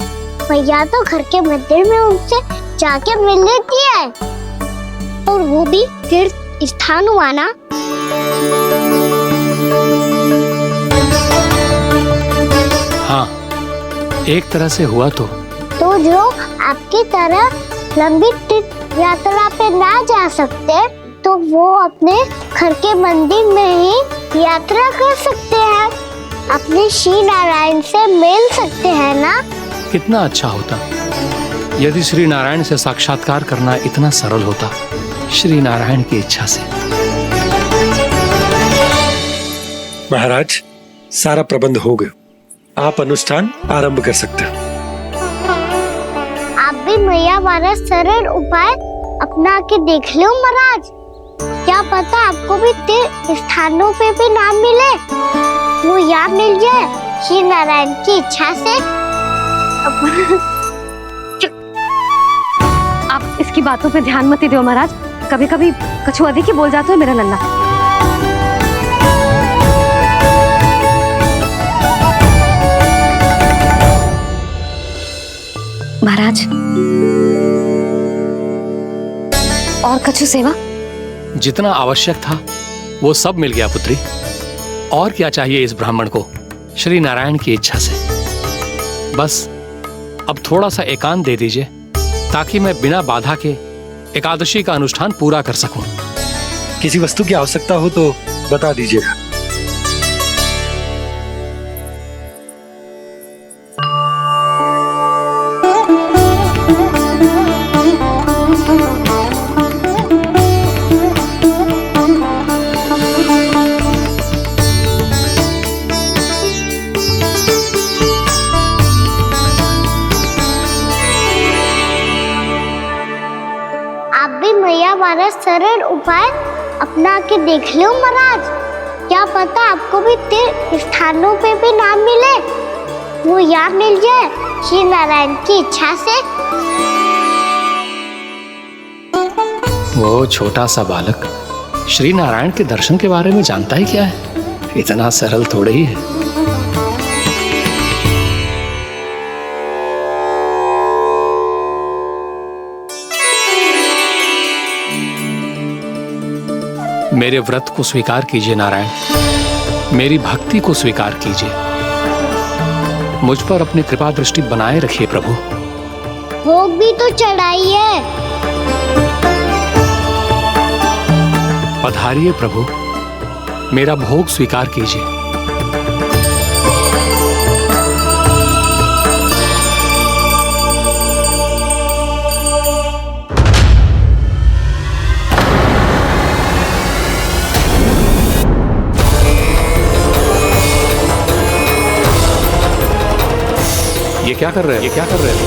भैया तो घर के मंदिर में उनसे जाके मिल लेती है, और वो भी तीर्थ स्थान हुआ ना।
हाँ, एक तरह से हुआ तो
जो आपकी तरह लंबी तीर्थ यात्रा पे ना जा सकते, तो वो अपने घर के मंदिर में ही यात्रा कर सकते हैं, अपने श्री नारायण से मिल सकते हैं ना।
कितना अच्छा होता यदि श्री नारायण से साक्षात्कार करना इतना सरल होता, श्री नारायण की इच्छा से।
महाराज, सारा प्रबंध हो गया, आप अनुष्ठान आरंभ कर सकते हो।
आप भी मैया वाला सरल उपाय अपना के देख लो महाराज। क्या पता आपको भी तीर्थ स्थानों पे भी नाम मिले, वो याद मिल जाए श्री नारायण की इच्छा से।
आप इसकी बातों पे ध्यान मत दो महाराज, कभी कभी कछु अधिक ही बोल जाते हो मेरा नन्ना। महाराज और कछु सेवा?
जितना आवश्यक था वो सब मिल गया पुत्री। और क्या चाहिए इस ब्राह्मण को श्री नारायण की इच्छा से? बस अब थोड़ा सा एकांत दे दीजिए ताकि मैं बिना बाधा के एकादशी का अनुष्ठान पूरा कर सकूं।
किसी वस्तु की आवश्यकता हो तो बता दीजिएगा।
वाला सरल उपाय अपना के देख लो महाराज। क्या पता आपको भी तीर्थ स्थानों पे भी नाम मिले, वो याद मिल जाए श्री नारायण की इच्छा से।
वो छोटा सा बालक श्री नारायण के दर्शन के बारे में जानता ही क्या है? इतना सरल थोड़े ही है। मेरे व्रत को स्वीकार कीजिए नारायण, मेरी भक्ति को स्वीकार कीजिए, मुझ पर अपनी कृपा दृष्टि बनाए रखिए प्रभु।
भोग भी तो चढ़ाइए।
पधारिए प्रभु, मेरा भोग स्वीकार कीजिए। ये क्या कर रहे हैं? ये क्या कर रहे हैं?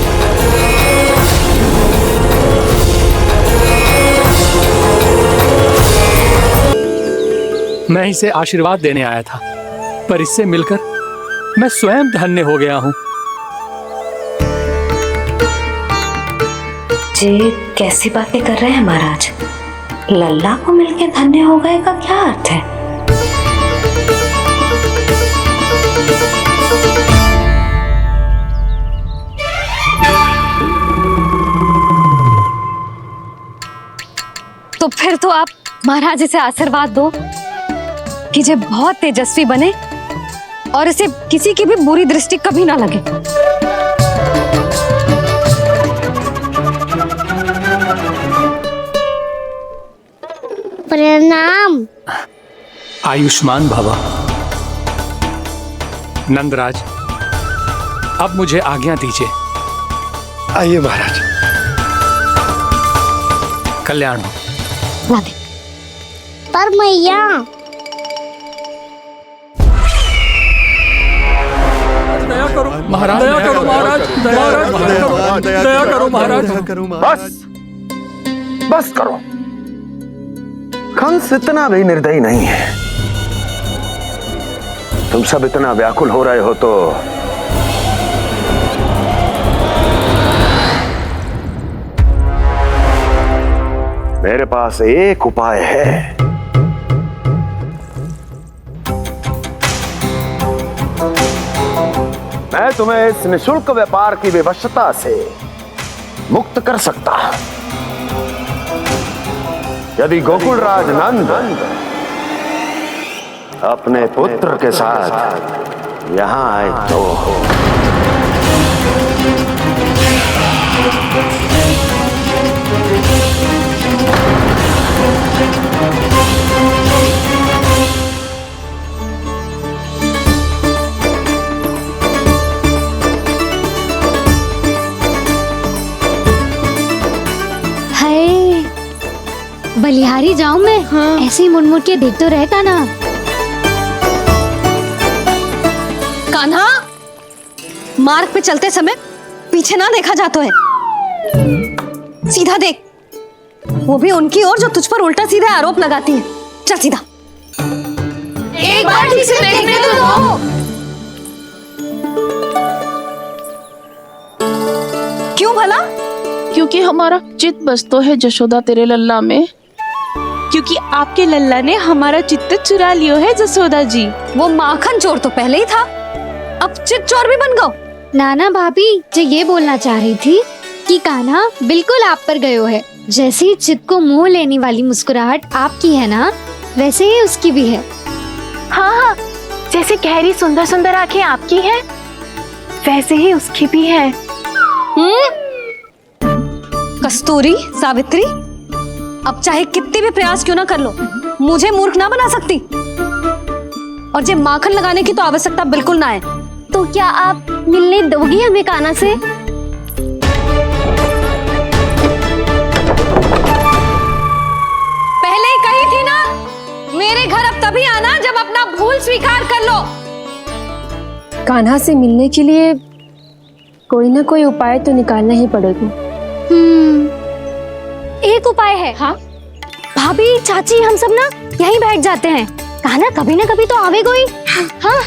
मैं इसे आशीर्वाद देने आया था, पर इससे मिलकर मैं स्वयं धन्य हो गया हूँ।
जी कैसी बातें कर रहे हैं महाराज? लल्ला को मिलके धन्य हो गए का क्या अर्थ है?
तो फिर तो आप महाराज इसे आशीर्वाद दो कि ये बहुत तेजस्वी बने और इसे किसी की भी बुरी दृष्टि कभी ना लगे।
प्रणाम।
आयुष्मान भव। नंदराज, अब मुझे आज्ञा दीजिए।
आइए महाराज।
कल्याण हो।
पर मैया
दया करो महाराज, दया करो महाराज, दया करो महाराज।
बस बस करो। कंस इतना भी निर्दयी नहीं है। तुम सब इतना व्याकुल हो रहे हो तो मेरे पास एक उपाय है। मैं तुम्हें इस निःशुल्क व्यापार की विवशता से मुक्त कर सकता। यदि गोकुलराज नंद अपने पुत्र के साथ यहाँ आए तो
बलिहारी जाऊं मैं? हाँ। ऐसे ही मुड़ मुड़ के देख तो रहता ना।
कान्हा, मार्ग पे चलते समय पीछे ना देखा जाता है, सीधा देख, वो भी उनकी ओर जो तुझ पर उल्टा सीधा आरोप लगाती है। चल सीधा।
एक बार ठीक से देखने तो दो।
क्यों भला?
क्योंकि हमारा चित्त बसतो है जशोदा तेरे लल्ला में।
क्योंकि आपके लल्ला ने हमारा चित्त चुरा लियो है जसोदा जी।
वो माखन चोर तो पहले ही था, अब चित्त चोर भी बन गो।
नाना भाभी जो ये बोलना चाह रही थी कि कान्हा बिल्कुल आप पर गयो है। जैसे ही चित्त को मोह लेने वाली मुस्कुराहट आपकी है ना, वैसे ही उसकी भी है।
हाँ हाँ, जैसे गहरी सुंदर सुंदर आंखें आपकी हैं, वैसे ही उसकी भी है।
कस्तूरी, सावित्री, अब चाहे कितने भी प्रयास क्यों ना कर लो, मुझे मूर्ख ना बना सकती। और जे माखन लगाने की तो आवश्यकता बिल्कुल ना है।
तो क्या आप मिलने दोगी हमें कान्हा से?
पहले ही कही थी ना, मेरे घर अब तभी आना जब अपना भूल स्वीकार कर लो।
कान्हा से मिलने के लिए कोई ना कोई उपाय तो निकालना ही पड़ेगा।
एक उपाय है। हाँ भाभी, चाची, हम सब ना यहीं बैठ जाते हैं। कान्हा कभी ना कभी तो आवेगा ही। हाँ,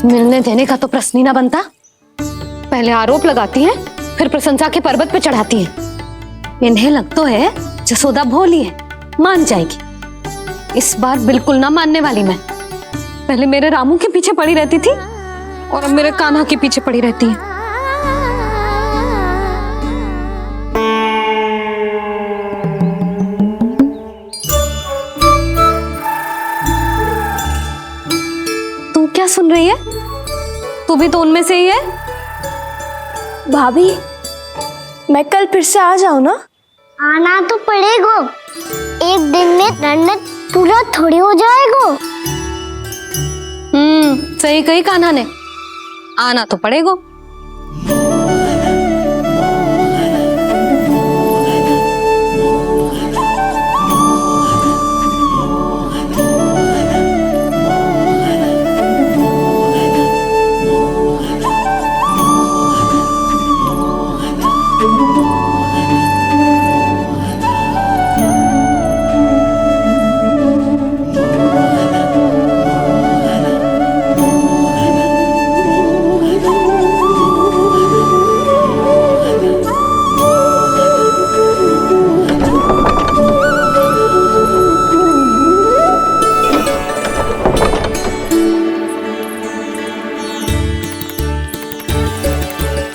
मिलने देने का तो प्रश्न ही ना बनता। पहले आरोप लगाती हैं, फिर प्रशंसा के पर्वत पे चढ़ाती हैं। इन्हें लगता है जसोदा भोली है, मान जाएगी। इस बार बिल्कुल ना मानने वाली मैं। पहले मेरे रामू के पीछे पड़ी रहती थी और अब मेरे कान्हा के पीछे पड़ी रहती है। तू क्या सुन रही है? तू भी तो उनमें से ही है।
भाभी, मैं कल फिर से आ जाऊँ ना?
आना तो पड़ेगा। एक दिन में रन्नत पूरा थोड़ी हो जाएगा।
सही कही कान्हा ने, आना तो पड़ेगा।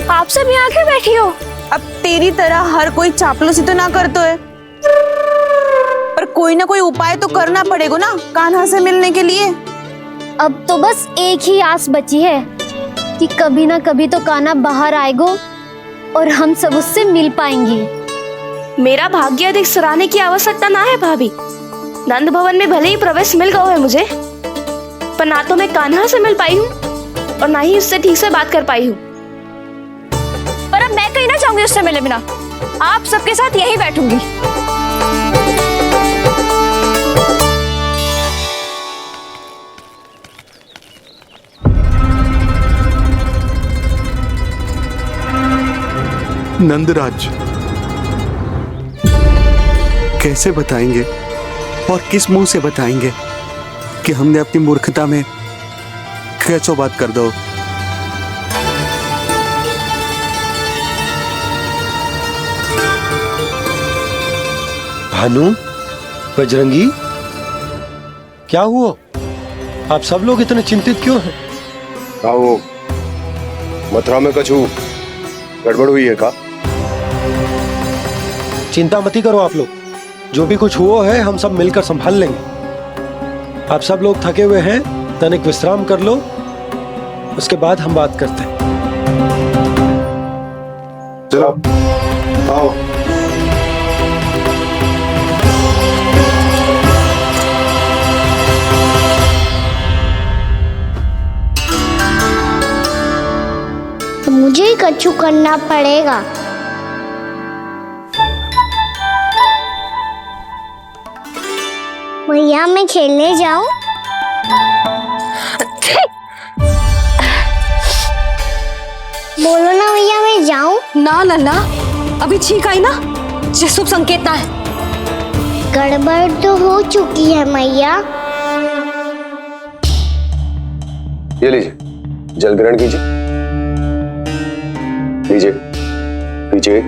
आप सब यहाँ क्यों बैठी हो?
अब तेरी तरह हर कोई चापलूसी तो ना करतो है, पर कोई ना कोई उपाय तो करना पड़ेगा ना कान्हा से मिलने के लिए।
अब तो बस एक ही आस बची है कि कभी ना कभी तो कान्हा बाहर आएगा और हम सब उससे मिल पाएंगे।
मेरा भाग्य अधिक सराहने की आवश्यकता ना है भाभी। नंद भवन में भले ही प्रवेश मिल गया है मुझे, पर ना तो मैं कान्हा से मिल पाई हूँ और ना ही उससे ठीक से बात कर पाई हूँ। पर अब मैं कहीं ना जाऊंगी उससे मिले बिना। आप सबके साथ यहीं बैठूंगी।
नंदराज, कैसे बताएंगे और किस मुंह से बताएंगे कि हमने अपनी मूर्खता में कैचो बात कर दो।
भानु, बजरंगी, क्या हुआ? आप सब लोग इतने चिंतित क्यों हैं?
क्या वो मथुरा में कछु गड़बड़ हुई है का?
चिंता मत करो आप लोग, जो भी कुछ हुआ है हम सब मिलकर संभाल लेंगे। आप सब लोग थके हुए हैं, तनिक विश्राम कर लो, उसके बाद हम बात करते हैं।
चलो आओ।
तो मुझे ही कछु करना पड़ेगा। भैया मैं खेलने जाऊं?
ना लल्ला, अभी छींक आई ना, ये शुभ संकेत ना है।
गड़बड़ तो हो चुकी है मैया।
ये लीजिए, जल ग्रहण कीजिए। लीजिए, पीजिए।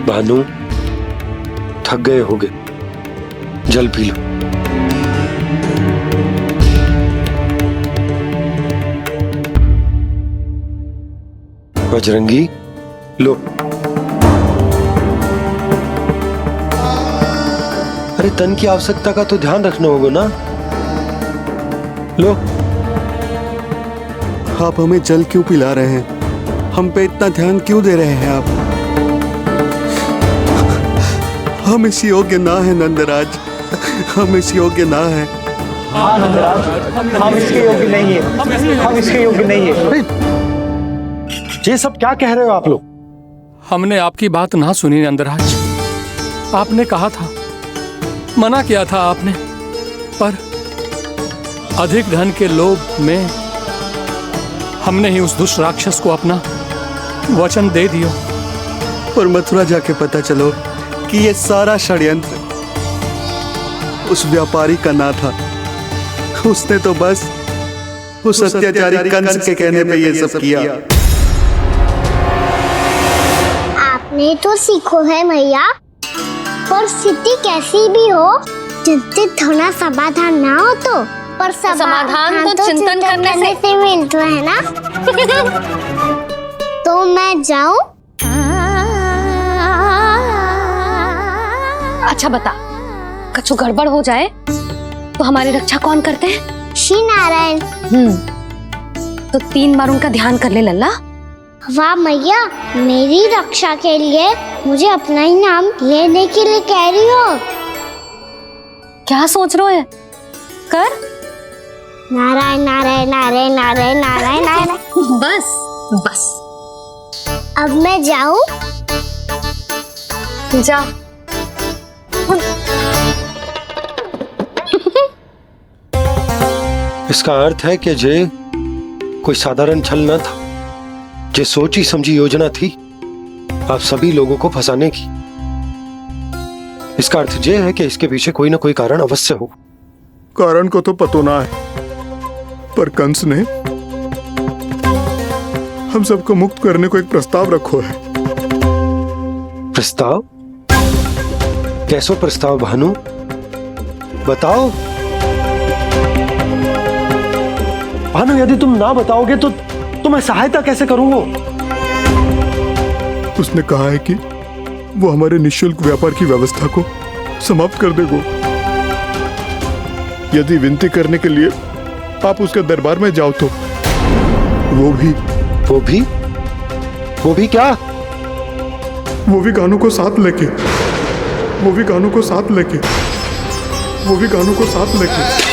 भानु, थक गए होगे, जल पी लो। बजरंगी, लो। अरे तन की आवश्यकता का तो ध्यान रखना होगा ना। लो।
आप हमें जल क्यों पिला रहे हैं? हम पे इतना ध्यान क्यों दे रहे हैं आप? हम इस योग्य ना है नंदराज, हम इस योग्य ना है।
हाँ नंदराज, हम इसके योग्य नहीं है, हम इसके योग्य नहीं है।
ये सब क्या कह रहे हो आप लोग?
हमने आपकी बात ना सुनी नंदराज। आपने कहा था, मना किया था आपने, पर अधिक धन के लोभ में हमने ही उस दुष्ट राक्षस को अपना वचन दे दिया।
और मथुरा जाके पता चलो कि ये सारा षड्यंत्र उस व्यापारी का ना था। उसने तो बस उस अत्याचारी कंस के कहने पे ये सब किया।
आपने तो सीखो है मैया, पर स्थिति कैसी भी हो, चिंतित होना समाधान ना हो तो, पर
समाधान तो चिंतन करने से
मिलता है ना। तो मैं जाऊं?
अच्छा बता, कछु गड़बड़ हो जाए तो हमारी रक्षा कौन करते हैं?
श्री नारायण।
तो 3 बार उनका ध्यान कर ले लल्ला।
वाह मैया, मेरी रक्षा के लिए मुझे अपना ही नाम लेने के लिए कह रही हो?
क्या सोच रहे हो? कर।
नारायण नारायण नारायण नारायण नारायण नारायण।
बस बस।
अब मैं जाऊं?
जा।
इसका अर्थ है कि जे कोई साधारण छल न था, जे सोची समझी योजना थी आप सभी लोगों को फंसाने की। इसका अर्थ ये है कि इसके पीछे कोई ना कोई कारण अवश्य हो।
कारण को तो पतो ना है, पर कंस ने हम सबको मुक्त करने को एक प्रस्ताव रखो है।
प्रस्ताव? कैसो प्रस्ताव भानु, बताओ। भानु, यदि तुम ना बताओगे तो मैं सहायता कैसे करूंगा?
उसने कहा है कि वो हमारे निःशुल्क व्यापार की व्यवस्था को समाप्त कर देगा यदि विनती करने के लिए आप उसके दरबार में जाओ तो। वो भी क्या? वो भी गानों को साथ लेके, वो भी गानों को साथ लेके, वो भी गानों को साथ लेके।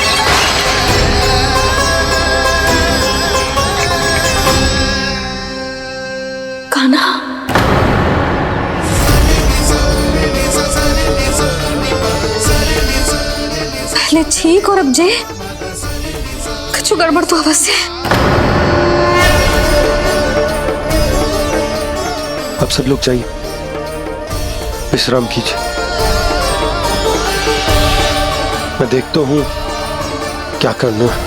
पहले छींक और अब जे, कुछ गड़बड़ तो अवश्य है।
अब सब लोग जाइए, विश्राम कीजिए। मैं देखता हूं क्या करना है।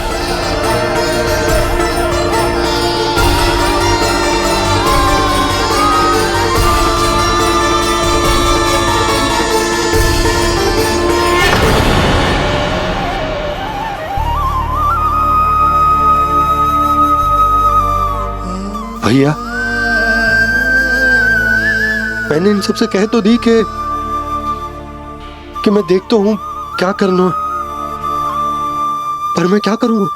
भैया, मैंने इन सबसे कह तो दी कि मैं देखता हूं क्या करना है, पर मैं क्या करूंगा?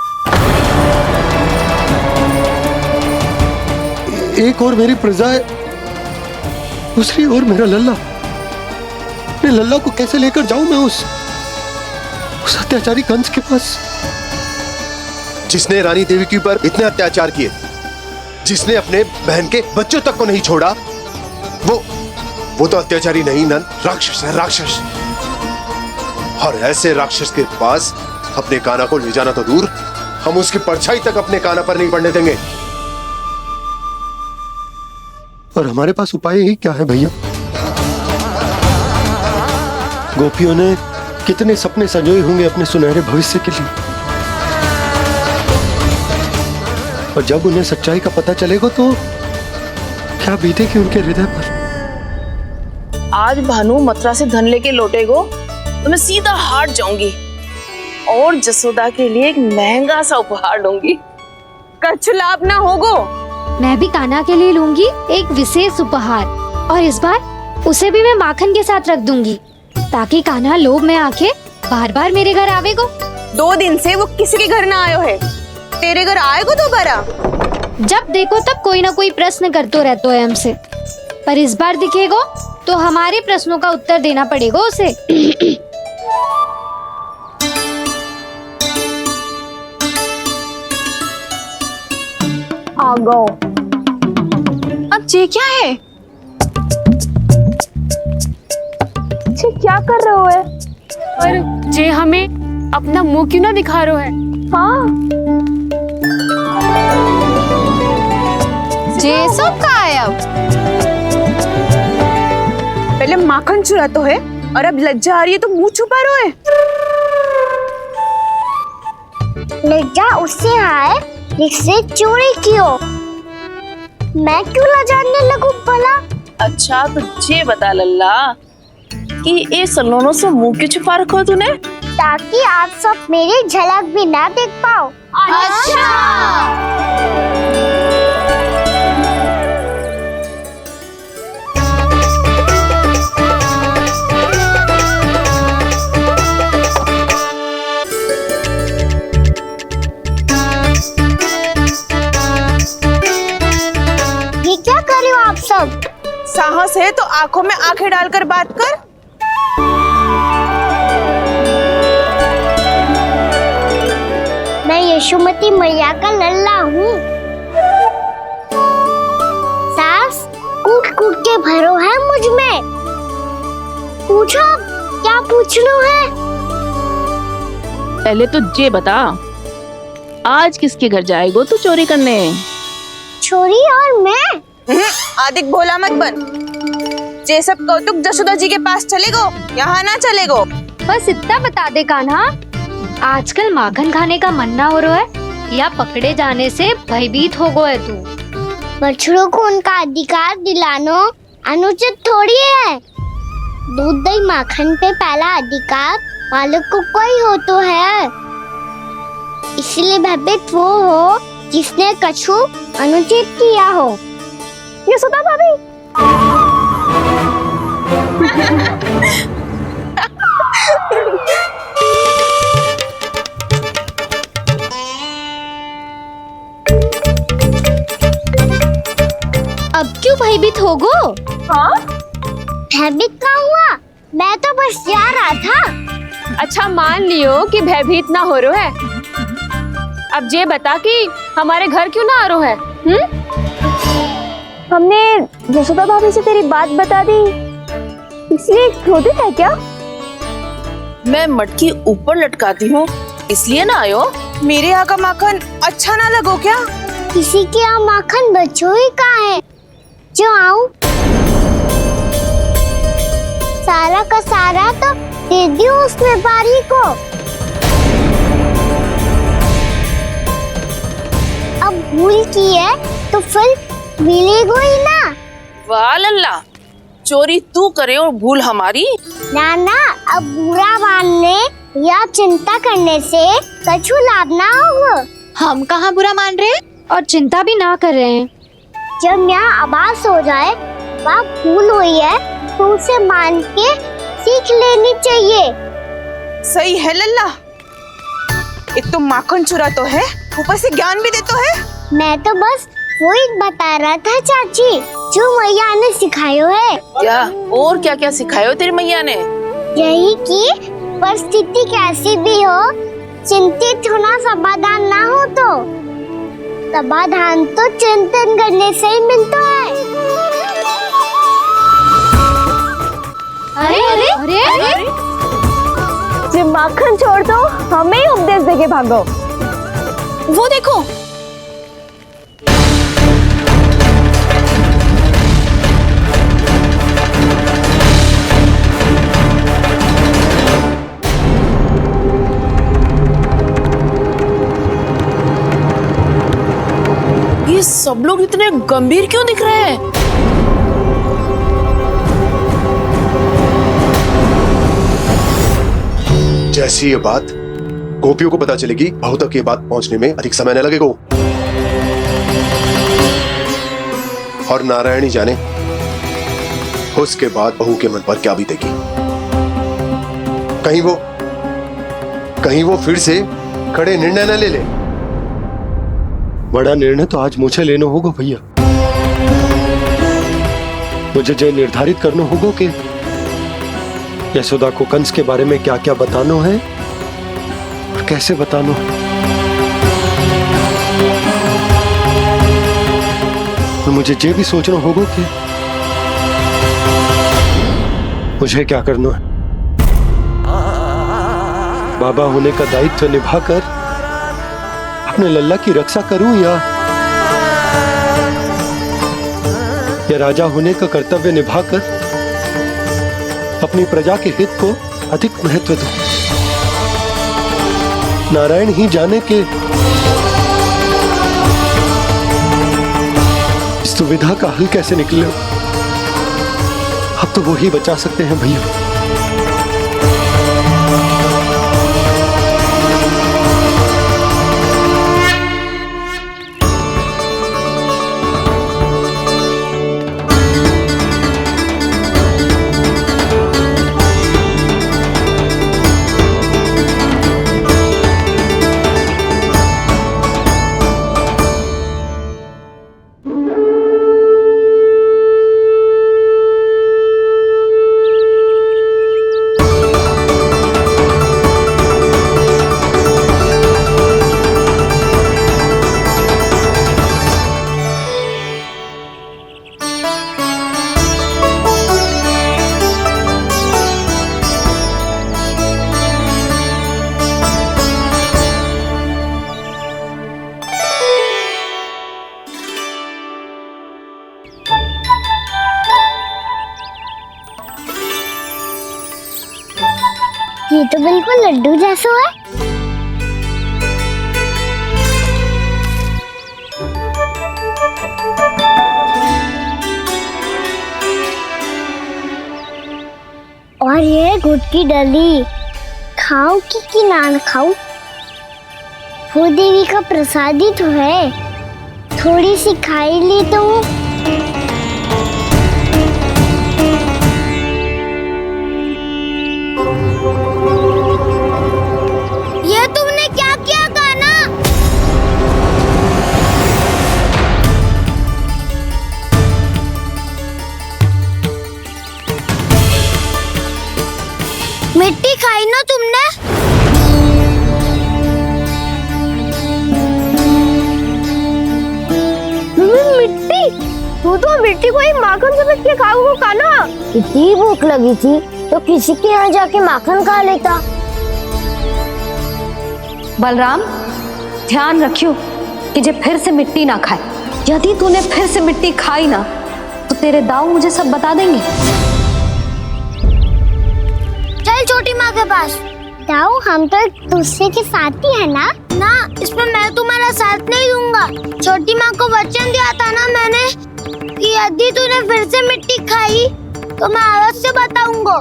एक और मेरी प्रजा है, दूसरी ओर मेरा लल्ला। मैं लल्ला को कैसे लेकर जाऊं मैं उस अत्याचारी कंस के पास,
जिसने रानी देवी के ऊपर इतने अत्याचार किए, जिसने अपने बहन के बच्चों तक को नहीं छोड़ा, वो तो अत्याचारी नहीं नंद, राक्षस है, राक्षस। और ऐसे राक्षस के पास अपने कान्हा को ले जाना तो दूर, हम उसकी परछाई तक अपने काना पर नहीं पड़ने देंगे। और हमारे पास उपाय ही क्या है भैया? गोपियों ने कितने सपने संजोए होंगे अपने सुनहरे भविष्य के लिए, और जब उन्हें सच्चाई का पता चलेगा तो क्या बीतेगी उनके हृदय पर।
आज भानु मथुरा से धन लेके लौटेगो तो मैं सीधा हाट जाऊंगी और जसोदा के लिए एक महंगा सा उपहार लूंगी।
कछु लाभ ना होगो।
मैं भी कान्हा के लिए लूंगी एक विशेष उपहार, और इस बार उसे भी मैं माखन के साथ रख दूंगी, ताकि कान्हा लोभ में आके बार बार मेरे घर आवेगो।
2 दिन से वो किसी के घर ना आयो है, तेरे घर आएगो दोबारा?
जब देखो तब कोई ना कोई प्रश्न करते रहते है हमसे, पर इस बार दिखेगो तो हमारे प्रश्नों का उत्तर देना पड़ेगा उसे।
आ गो। अब ये क्या है? ये क्या कर रहे हो है?
पर जे हमें अपना मुंह क्यों ना दिखा रहे है?
हाँ, जे सब का है अब? पहले माखन चुरा तो है और अब लज्जा आ रही है तो मुंह छुपा रहे है।
लज्जा उससे आए जिससे चोरी की हो। मैं क्यों लजाने लगूं भला?
अच्छा तो ये बता लल्ला कि ये सलोनों से मुंह क्यों छुपा रखा तूने?
ताकि आप सब मेरी झलक भी ना देख पाओ। अच्छा। ये क्या कर रहे हो आप सब?
साहस है तो आंखों में आंखें डालकर बात कर।
मैं यशोमती मैया का लल्ला हूँ। सास कूट कूट के भरो है मुझ में। पूछो क्या पूछना है?
पहले तो ये बता, आज किसके घर जाएगो तू चोरी करने?
छोरी और मैं?
आदिक भोला मत बन। जे सब कौतुक जसोदा जी के पास चलेगो, यहाँ ना चलेगो।
बस इतना बता दे कान्हा, आजकल माखन खाने का मन ना हो रहा है या पकड़े जाने से भयभीत हो गए तू?
बछड़ों को उनका अधिकार दिलाना अनुचित थोड़ी है। दूध दही माखन पे पहला अधिकार मालिक को कोई हो तो है। इसलिए भयभीत वो हो जिसने कछु अनुचित किया हो। यशोदा भाभी।
अब क्यों भयभीत हो गो?
हाँ? भयभीत क्या हुआ? मैं तो बस जा रहा था।
अच्छा मान लियो कि भयभीत ना हो रहा है। अब ये बता कि हमारे घर क्यों ना आ रहा है?
हमने यशोदा भाभी से तेरी बात बता दी, इसलिए क्रोधित है क्या?
मैं मटकी ऊपर लटकाती हूँ इसलिए ना आयो?
मेरे यहाँ का माखन अच्छा ना लगो क्या?
किसी के यहाँ माखन बच्चों ही कहाँ है जो आऊं? सारा का सारा तो दे दियो उस व्यापारी को। अब भूल की है तो फिर मिलेगो ही ना।
वाह लल्ला, चोरी तू करे और भूल हमारी।
ना ना, अब बुरा मानने या चिंता करने से कछु लाभ ना होगा।
हम कहाँ बुरा मान रहे हैं और चिंता भी ना कर रहे हैं।
जब यहाँ आभास हो जाए वह भूल हुई है तो उसे मान के सीख लेनी चाहिए।
सही है लल्ला, एक तो माखन चुरा तो है, ऊपर से ज्ञान भी देता है।
मैं तो बस वही बता रहा था चाची जो मैया ने सिखायो है।
क्या और क्या क्या सिखायो तेरी मैया ने?
यही कि परिस्थिति कैसी भी हो, चिंतित होना समाधान ना हो तो समाधान तो चिंतन करने से ही मिलता है।
अरे अरे अरे, अरे?
जब माखन छोड़ दो हमें ही उपदेश देके भागो।
वो देखो।
ये सब लोग इतने गंभीर क्यों दिख रहे हैं?
जैसी ये बात गोपियों को पता चलेगी, बहू तक ये बात पहुंचने में अधिक समय न लगेगा। और नारायणी जाने उसके बाद बहू के मन पर क्या बीतेगी। कहीं वो फिर से खड़े निर्णय न ले ले।
बड़ा निर्णय तो आज मुझे लेना होगा भैया। मुझे जो निर्धारित करना होगा कि यशोदा को कंस के बारे में क्या क्या बताना है और कैसे बताना है। और मुझे ये भी सोचना होगा कि मुझे क्या करना है। बाबा होने का दायित्व निभाकर अपने लल्ला की रक्षा करूं या राजा होने का कर्तव्य निभाकर अपनी प्रजा के हित को अधिक महत्व दूं। नारायण ही जाने के इस दुविधा का हल कैसे निकले। अब तो वो ही बचा सकते हैं भैया।
ये तो बिल्कुल लड्डू जैसा है। और ये गुड़ की डली खाओ कि ना खाओ, वो देवी का प्रसाद ही तो है। थोड़ी सी खाई ली तो ये तुमने क्या किया कान्हा? मिट्टी खाई ना तुमने? मिट्टी? तू तो मिट्टी को ही माखन समझ के खाओगे कान्हा। इतनी भूख लगी थी तो किसी के यहाँ जाके माखन खा लेता।
बलराम, ध्यान रखियो कि जे फिर से मिट्टी ना खाए। यदि तूने फिर से मिट्टी खाई ना तो तेरे दाऊ मुझे सब बता देंगे।
चल छोटी माँ के पास। दाऊ, हम तो एक दूसरे के साथी है ना? ना, इसमें मैं तुम्हारा साथ नहीं दूंगा। छोटी माँ को वचन दिया था ना मैंने कि यदि तूने फिर से मिट्टी खाई तो मैं आवाज से बताऊंगा।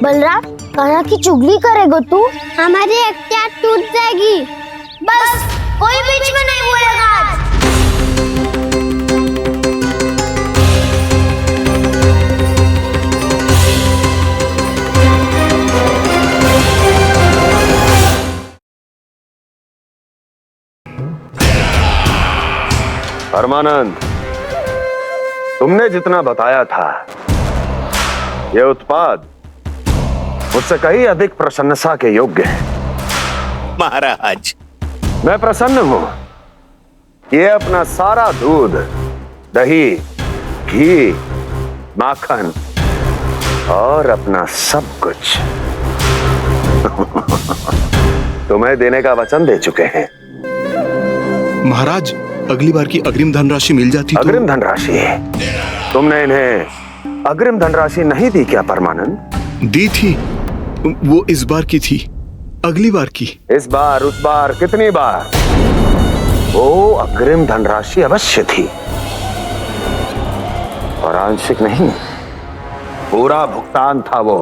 बलराम, कान्हा की चुगली करेगा तू? हमारी अख्तियार टूट जाएगी। बस कोई बीच में नहीं बोलेगा आज।
परमानंद, तुमने जितना बताया था यह उत्पाद मुझसे कहीं अधिक प्रशंसा के योग्य है।
महाराज,
मैं प्रसन्न हूं। ये अपना सारा दूध, दही, घी, माखन और अपना सब कुछ तुम्हें देने का वचन दे चुके हैं।
महाराज, अगली बार की अग्रिम धनराशि मिल जाती तो।
अग्रिम धनराशि? तुमने इन्हें अग्रिम धनराशि नहीं दी क्या परमानंद?
दी थी, वो इस बार की थी, अगली बार की।
इस बार, उस बार, कितनी बार? वो अग्रिम धनराशि अवश्य थी, और आंशिक नहीं, पूरा भुगतान था वो।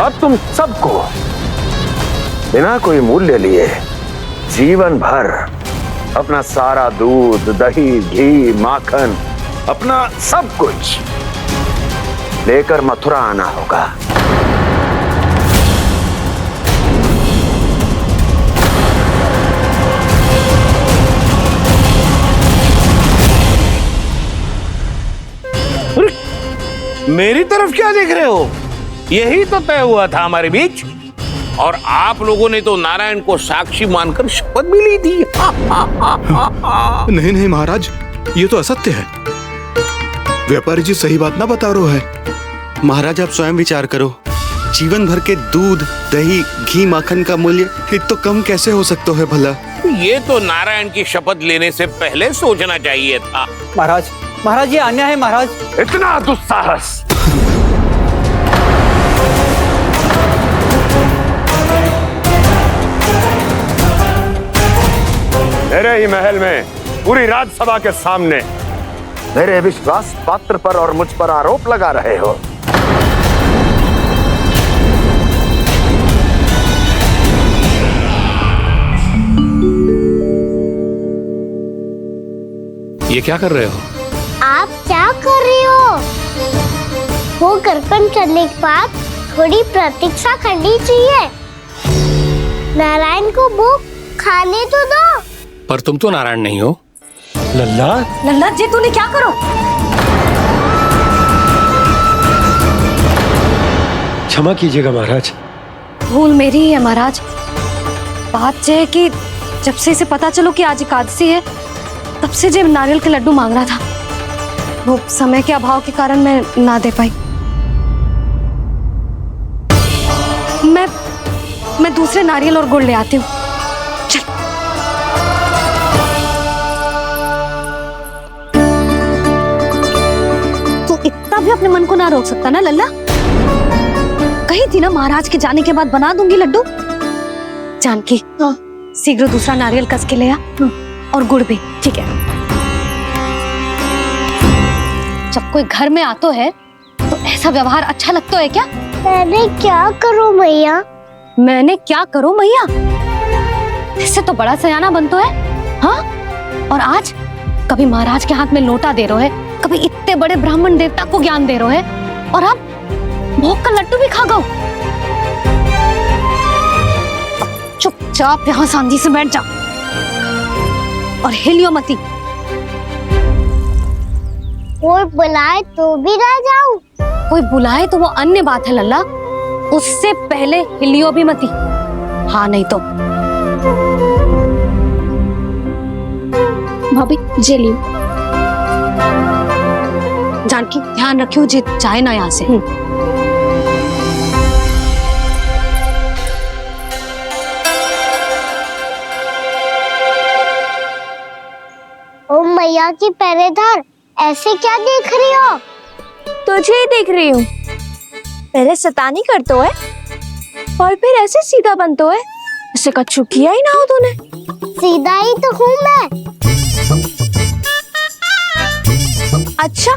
अब तुम सबको बिना कोई मूल्य लिए जीवन भर अपना सारा दूध, दही, घी, माखन, अपना सब कुछ लेकर मथुरा आना होगा।
मेरी तरफ क्या देख रहे हो? यही तो तय हुआ था हमारे बीच, और आप लोगों ने तो नारायण को साक्षी मानकर शपथ भी ली थी।
नहीं नहीं महाराज, ये तो असत्य है। व्यापारी जी सही बात ना बता रहे हैं।
महाराज आप स्वयं विचार करो, जीवन भर के दूध, दही, घी, माखन का मूल्य तो कम कैसे हो सकता है भला?
ये तो नारायण की शपथ लेने से पहले सोचना चाहिए था।
महाराज, महाराज ये अन्याय है महाराज।
इतना दुस्साहस! मेरे ही महल में पूरी राजसभा के सामने मेरे विश्वास पात्र पर और मुझ पर आरोप लगा रहे हो।
ये क्या कर रहे हो?
आप क्या कर रहे हो? वो कर्पण करने के बाद थोड़ी प्रतीक्षा करनी चाहिए। नारायण को वो खाने तो दो।
पर तुम तो नारायण नहीं हो।
लल्ला,
लल्ला जी तूने क्या करो?
क्षमा कीजिएगा महाराज।
भूल मेरी ही है महाराज। बात यह है कि जब से इसे पता चलो कि आज एकादशी है, तब से जब नारियल के लड्डू मांग रहा था, वो समय के अभाव के कारण मैं ना दे पाई। मैं दूसरे नारियल और गुड़ ले आती हूँ। तू इतना भी अपने मन को ना रोक सकता ना लल्ला? कही थी ना महाराज के जाने के बाद बना दूंगी लड्डू। जानकी, शीघ्र दूसरा नारियल कस के ले आ, और गुड़ भी। ठीक है। जब कोई घर में आतो है तो ऐसा व्यवहार अच्छा लगता है क्या?
मैंने क्या करूं मैया?
मैंने क्या करूं मैया? इससे तो बड़ा सयाना बनतो है। हाँ? और आज कभी महाराज के हाथ में लोटा दे रहे है, कभी इतने बड़े ब्राह्मण देवता को ज्ञान दे रहे है, और अब भोग का लड्डू भी खा गो। चुपचाप यहाँ शांति से बैठ जा और हिलियो मती।
कोई बुलाए तो भी ना जाऊं?
कोई बुलाए तो वो अन्य बात है लल्ला, उससे पहले हिलियो भी मती। हाँ नहीं तो।
भाभी जे लियो।
जानकी ध्यान रखियो जे चाहे ना यहाँ से।
ओ मैया की पहरेदार, ऐसे क्या देख रही हो?
तुझे ही देख रही हूँ। पहले शैतानी करतो है और फिर ऐसे सीधा बनतो है। ऐसे कछु किया ही ना हो तूने।
सीधा ही तो हूँ मैं।
अच्छा,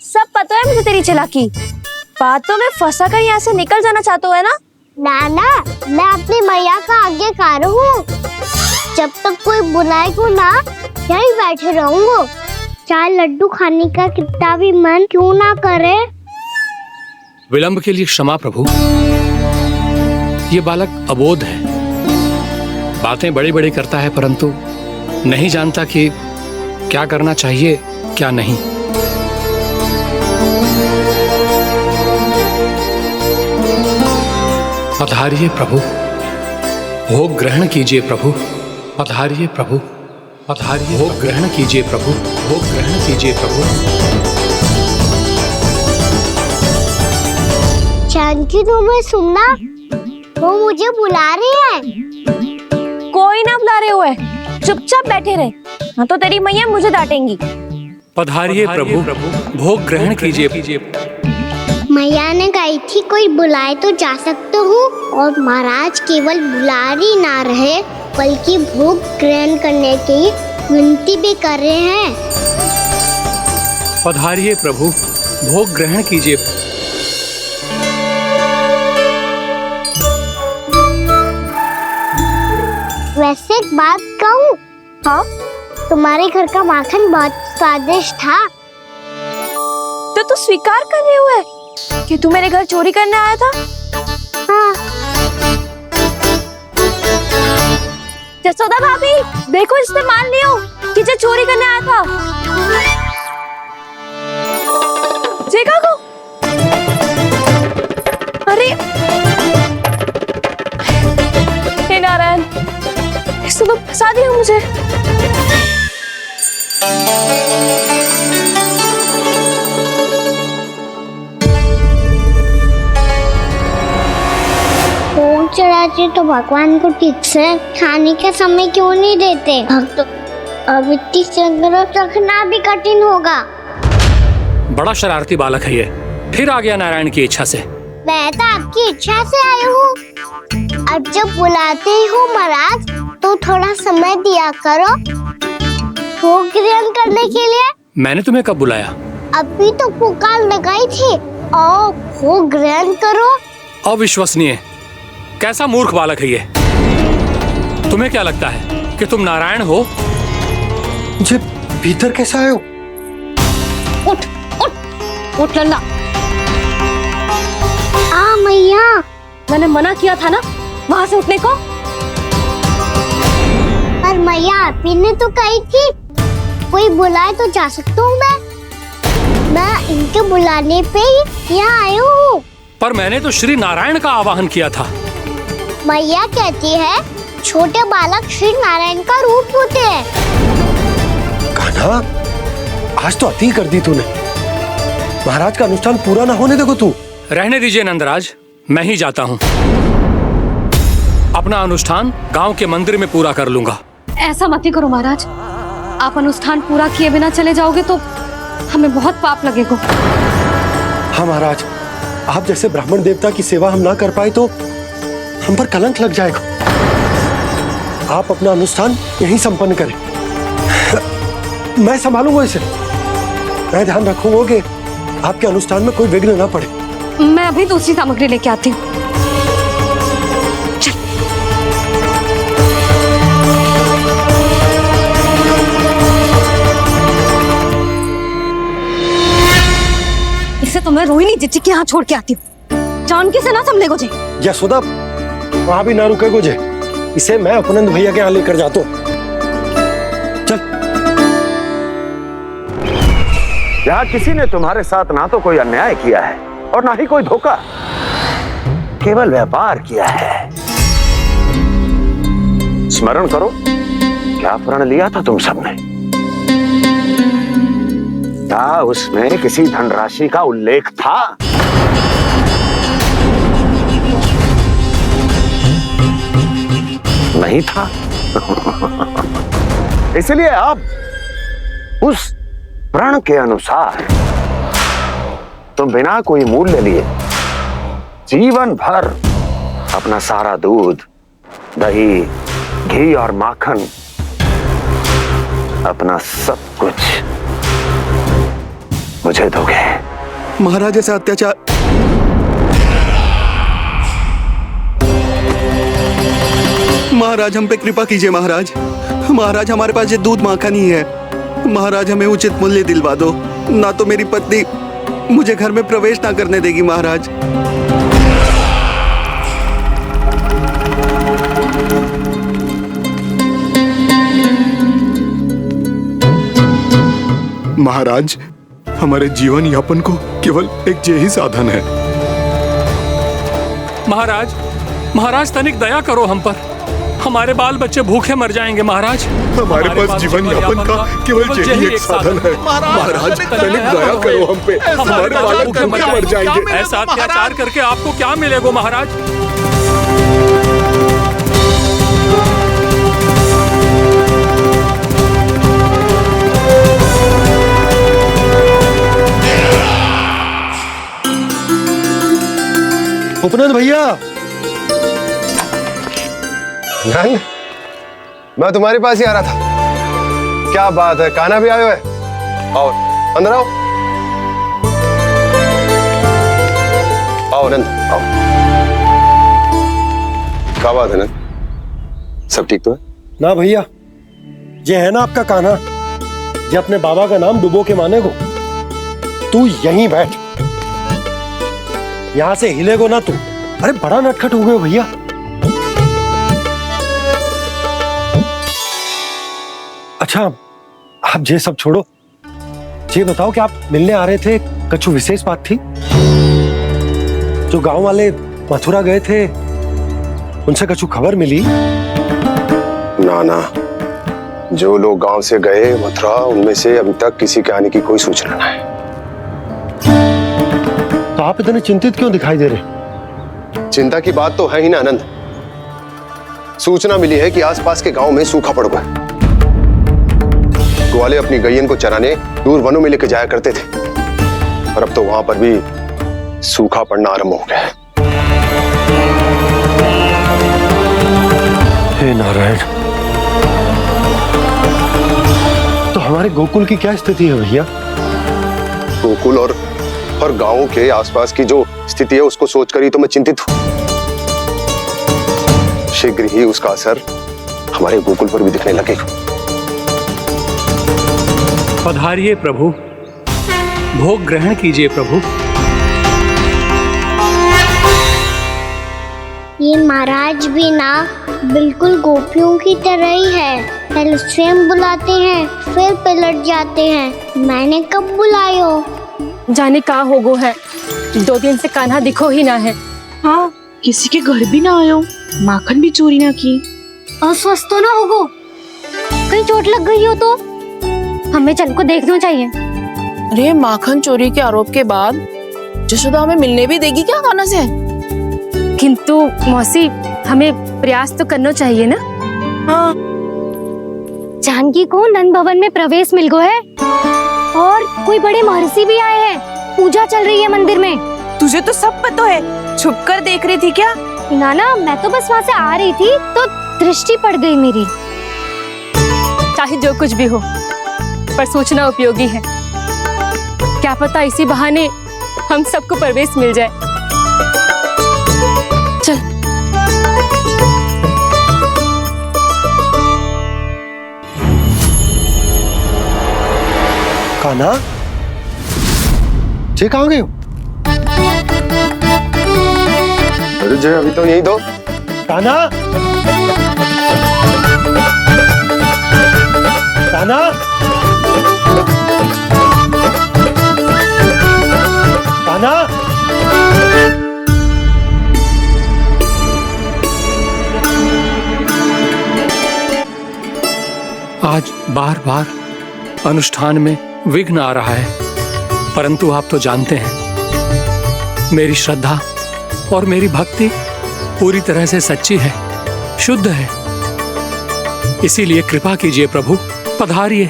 सब पता है मुझे तेरी चालाकी। बातों में फंसा कर यहाँ से निकल जाना चाहते है ना?
नाना, मैं अपनी मैया का आज्ञाकार हूँ। जब तक कोई बुलाए को ना, यही बैठे रहूंगा। चाहे लड्डू खाने का कितना भी मन क्यों ना करे।
विलंब के लिए क्षमा प्रभु। ये बालक अबोध है, बातें बड़ी बड़ी करता है, परंतु नहीं जानता कि क्या करना चाहिए क्या नहीं। पधारिए प्रभु, भोग ग्रहण कीजिए प्रभु। पधारिए प्रभु, पधारिए। भोग ग्रहण कीजिए प्रभु, भोग ग्रहण कीजिए प्रभु।
जानकी, तुम्हें सुनना, वो मुझे बुला रही है।
कोई ना बुला हुए? चुपचाप बैठे रहे, हाँ तो तेरी मैया मुझे डांटेंगी।
पधारिए प्रभु, भोग ग्रहण कीजिए।
मैया ने कही थी कोई बुलाए तो जा सकता हूँ, और महाराज केवल बुलारी ना रहे बल्कि भोग ग्रहण करने की विनती भी कर रहे हैं।
पधारिए प्रभु, भोग ग्रहण कीजिए।
वैसे एक बात कहूँ? हाँ? तुम्हारे घर का माखन बहुत स्वादिष्ट था।
तो तू स्वीकार कर रहे हुए कि तू मेरे घर चोरी करने आया था?
हाँ।
जसोदा भाभी, देखो इसने मान लिया कि जो चोरी करने आया था। देखा को? अरे हे नारायण, इसने तो फंसा दिया मुझे।
भोग चढ़ाते तो भगवान को ठीक से खाने का समय क्यों नहीं देते? भक्त अब इतनी संग्रह रखना भी कठिन होगा।
बड़ा शरारती बालक है ये, फिर आ गया नारायण की इच्छा से।
मैं तो आपकी इच्छा से आई हूँ। अब जब बुलाते हो महाराज तो थोड़ा समय दिया करो भोग ग्रहण करने के लिए।
मैंने तुम्हें कब बुलाया?
अभी तो पुकार लगाई थी, और भोग ग्रहण करो।
अविश्वसनीय, कैसा मूर्ख बालक है ये। तुम्हें क्या लगता है कि तुम नारायण हो?
मुझे भीतर कैसा आए हो?
उठ उठ उठ लल्ला।
मैया,
मैंने मना किया था ना वहां से उठने को।
पर मैया आपी ने तो कही थी कोई बुलाए तो जा सकता हूँ मैं इनके बुलाने पे ही यहाँ आई हूँ।
पर मैंने तो श्री नारायण का आवाहन किया था।
मैया कहती है छोटे बालक श्री नारायण का रूप होते हैं।
कान्हा, आज तो अति कर दी तूने। महाराज का अनुष्ठान पूरा ना होने देखो तू।
रहने दीजिए नंदराज, मैं ही जाता हूँ। अपना अनुष्ठान गांव के मंदिर में पूरा कर लूंगा।
ऐसा मत ही करो महाराज, आप अनुष्ठान पूरा किए बिना चले जाओगे तो हमें बहुत पाप लगेगा।
हाँ महाराज, आप जैसे ब्राह्मण देवता की सेवा हम ना कर पाए तो हम पर कलंक लग जाएगा। आप अपना अनुष्ठान यहीं संपन्न करें, मैं संभालूंगा इसे। मैं ध्यान रखूंगा कि आपके अनुष्ठान में कोई विघ्न ना पड़े।
मैं अभी दूसरी सामग्री लेके आती हूँ। इसे तो मैं रोहिणी जीजी के यहाँ छोड़ के आती हूँ। जानकी से ना संभले गोजे।
यशोदा, वहां भी ना रुके गोजे। इसे मैं अपनंद भैया के यहाँ लेकर जाता हूँ। चल।
यहाँ किसी ने तुम्हारे साथ ना तो कोई अन्याय किया है और ना ही कोई धोखा, केवल व्यापार किया है। स्मरण करो, क्या प्रण लिया था तुम सबने? क्या उसमें किसी धनराशि का उल्लेख था? नहीं था। इसलिए अब उस प्रण के अनुसार तुम बिना कोई मूल्य लिए जीवन भर अपना सारा दूध, दही, घी और माखन, अपना सब कुछ मुझे दोगे।
महाराज ऐसा अत्याचार। महाराज हम पे कृपा कीजिए। महाराज, महाराज हमारे पास ये दूध माखन ही है। महाराज हमें उचित मूल्य दिलवा दो, ना तो मेरी पत्नी मुझे घर में प्रवेश ना करने देगी। महाराज
महाराज, हमारे जीवन यापन को केवल एक यही साधन है।
महाराज, महाराज तनिक दया करो हम पर। हमारे बाल बच्चे भूखे मर जाएंगे महाराज।
हमारे पास जीवन यापन का केवल यही एक साधन है। महाराज तनिक दया करो हम पे, हमारे बालक भूखे मर जाएंगे।
ऐसा अत्याचार करके आपको क्या मिलेगा महाराज?
उपनंद भैया।
नंद, मैं तुम्हारे पास ही आ रहा था। क्या बात है, कान्हा भी आयो है? आओ अंदर आओ। आओ नंद आओ। क्या बात है नंद, सब ठीक तो है?
ना भैया, ये है ना आपका कान्हा, ये अपने बाबा का नाम डुबो के माने को। तू यहीं बैठ, यहां से हिलेगो ना तू। अरे बड़ा नटखट हो गए हो भैया। अच्छा आप ये सब छोड़ो, ये बताओ कि आप मिलने आ रहे थे, कुछ विशेष बात थी? जो गांव वाले मथुरा गए थे उनसे कुछ खबर मिली?
ना ना, जो लोग गांव से गए मथुरा, उनमें से अभी तक किसी के आने की कोई सूचना नहीं है।
तो आप इतने चिंतित क्यों दिखाई दे रहे?
चिंता की बात तो है ही ना आनंद। सूचना मिली है कि आसपास के गांव में सूखा पड़ गया। ग्वाले अपनी गैयन को चराने दूर वनों में लेके जाया करते थे, और अब तो वहां पर भी सूखा पड़ना आरंभ हो गया है।
हे नारायण, तो हमारे गोकुल की क्या स्थिति है भैया?
गोकुल और गांवों के आसपास की जो स्थिति है उसको सोचकर ही तो मैं चिंतित हूं। शीघ्र ही उसका असर हमारे गोकुल पर भी दिखने लगेगा।
पधारिए प्रभु, भोग ग्रहण कीजिए प्रभु।
ये महाराज भी ना बिल्कुल गोपियों की तरह ही है। पहले स्वयं बुलाते हैं, फिर पलट जाते हैं। मैंने कब बुलायो?
जाने का होगो है, 2 दिन से कान्हा दिखो ही ना है।
हाँ, किसी के घर भी ना आयो, माखन भी चोरी ना की।
अस्वस्थ तो ना होगो? कहीं चोट लग गई हो तो हमें चल को देखना चाहिए।
अरे माखन चोरी के आरोप के बाद जशोदा हमें मिलने भी देगी क्या कान्हा से?
किंतु मौसी, हमें प्रयास तो करना चाहिए ना।
हाँ, जानकी को नंद भवन में प्रवेश मिल गया है और कोई बड़े महर्षि भी आए हैं। पूजा चल रही है मंदिर में।
तुझे तो सब पता है, छुप कर देख रही थी क्या?
ना, मैं तो बस वहाँ से आ रही थी तो दृष्टि पड़ गई मेरी।
चाहे जो कुछ भी हो, पर सूचना उपयोगी है। क्या पता इसी बहाने हम सबको प्रवेश मिल जाए। चल।
कान्हा, जे कहाँ गए हो?
अरे जय, अभी तो यही दो।
कान्हा, कान्हा, कान्हा।
आज बार बार अनुष्ठान में विघ्न आ रहा है, परंतु आप तो जानते हैं मेरी श्रद्धा और मेरी भक्ति पूरी तरह से सच्ची है, शुद्ध है। इसीलिए कृपा कीजिए प्रभु, पधारिए।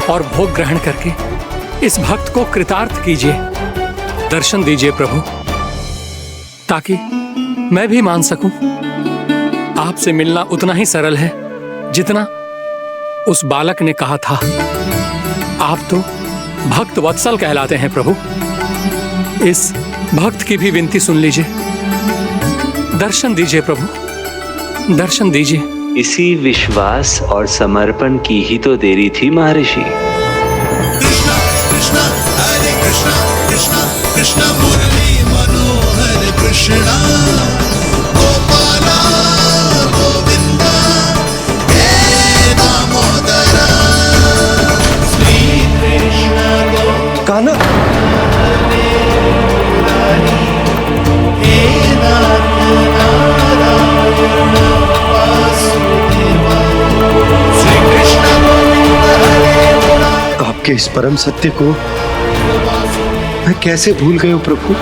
और भोग ग्रहण करके इस भक्त को कृतार्थ कीजिए। दर्शन दीजिए प्रभु, ताकि मैं भी मान सकूं आपसे मिलना उतना ही सरल है जितना उस बालक ने कहा था। आप तो भक्त वत्सल कहलाते हैं प्रभु। इस भक्त की भी विनती सुन लीजिए। दर्शन दीजिए प्रभु, दर्शन दीजिए।
इसी विश्वास और समर्पण की ही तो देरी थी महर्षि।
कृष्णा कृष्णा हरे कृष्णा, कृष्णा कृष्णा मुरली मनोहर कृष्णा, गोपाला गोविंदा हे दामोदरा, श्री कृष्ण
कान्हा,
हे नारायण वासुदेवा, श्री कृष्ण
आपके इस परम सत्य को मैं कैसे भूल गया प्रभु?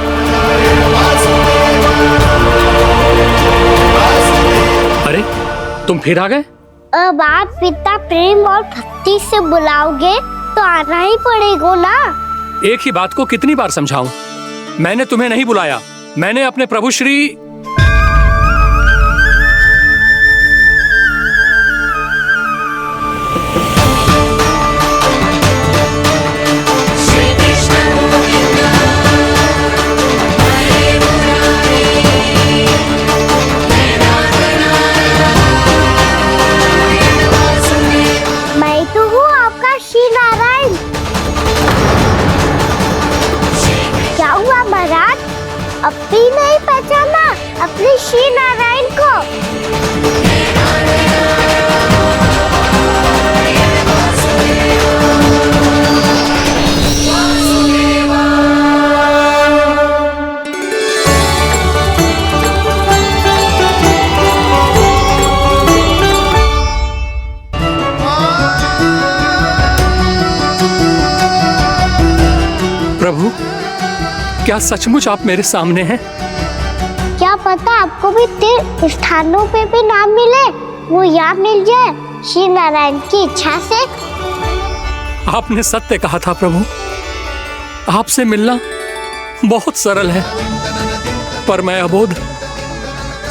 अरे तुम फिर आ गए?
अब आप इतना प्रेम और भक्ति से बुलाओगे तो आना ही पड़ेगा ना।
एक ही बात को कितनी बार समझाऊं? मैंने तुम्हें नहीं बुलाया, मैंने अपने प्रभु श्री
मैं तो हूँ आपका श्री नारायण। क्या हुआ महाराज, अब भी नहीं पहचाना अपने श्री नारायण को?
प्रभु, क्या सचमुच आप मेरे सामने हैं?
क्या पता आपको भी तीर्थ स्थानों पे भी नाम मिले, वो यहाँ मिल जाए श्री नारायण की इच्छा से।
आपने सत्य कहा था प्रभु, आपसे मिलना बहुत सरल है, पर मैं अबोध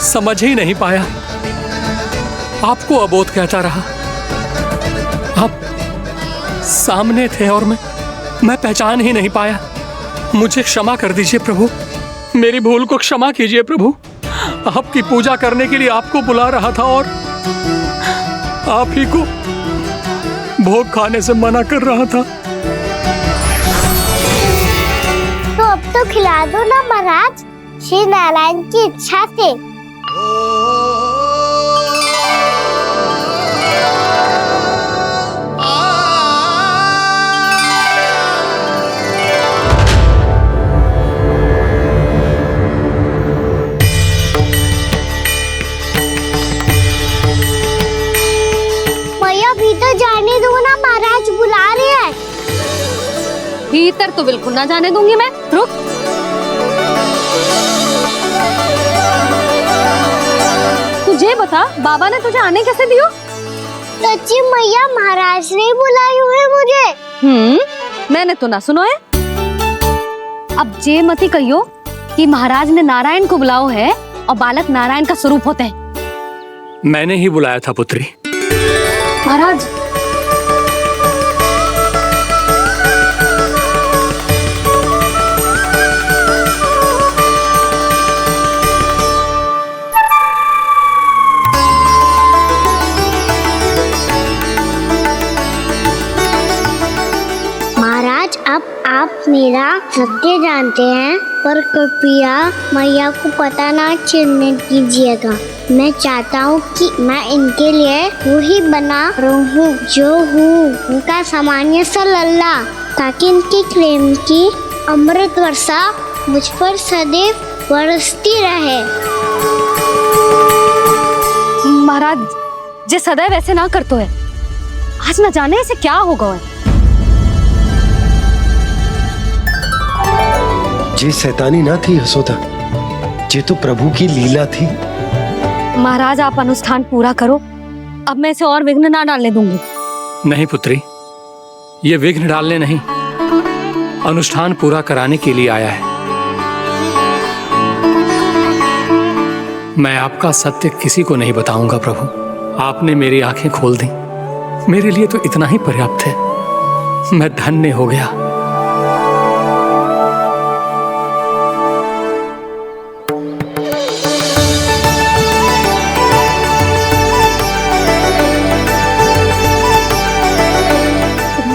समझ ही नहीं पाया। आपको अबोध कहता रहा। आप सामने थे और मैं पहचान ही नहीं पाया। मुझे क्षमा कर दीजिए प्रभु, मेरी भूल को क्षमा कीजिए प्रभु। आपकी पूजा करने के लिए आपको बुला रहा था और आप ही को भोग खाने से मना कर रहा था।
तो अब तो खिला दो ना महाराज, श्री नारायण की इच्छा से। भीतर जाने दो ना, महाराज बुला रहे हैं।
भीतर तो बिल्कुल ना जाने दूंगी मैं, रुक। तुझे बता, बाबा ने तुझे आने कैसे दियो?
सच्ची मैया, महाराज ने बुलाई हुई मुझे।
मैंने तो ना सुनो है। अब जे मती कहियो कि महाराज ने नारायण को बुलाओ है और बालक नारायण का स्वरूप होते हैं।
मैंने ही बुलाया था पुत्री।
महाराज,
महाराज, अब आप मेरा सत्य जानते हैं, पर कृपया मैया को पता ना चलने दीजिएगा। मैं चाहता हूँ कि मैं इनके लिए वही बना रहूँ जो हूँ, उनका सामान्य सा लल्ला, ताकि इनके प्रेम की अमृत वर्षा मुझ पर सदैव बरसती रहे।
महाराज, जे सदैव ऐसे ना करतो है, आज न जाने इसे क्या होगा है।
ये शैतानी ना थी यशोदा, ये तो प्रभु की लीला थी।
महाराज, आप अनुष्ठान पूरा करो, अब मैं इसे और विघ्न ना डालने दूंगी।
नहीं पुत्री, ये विघ्न डालने नहीं, अनुष्ठान पूरा कराने के लिए आया है। मैं आपका सत्य किसी को नहीं बताऊंगा प्रभु। आपने मेरी आंखें खोल दी, मेरे लिए तो इतना ही पर्याप्त है। मैं धन्य हो गया।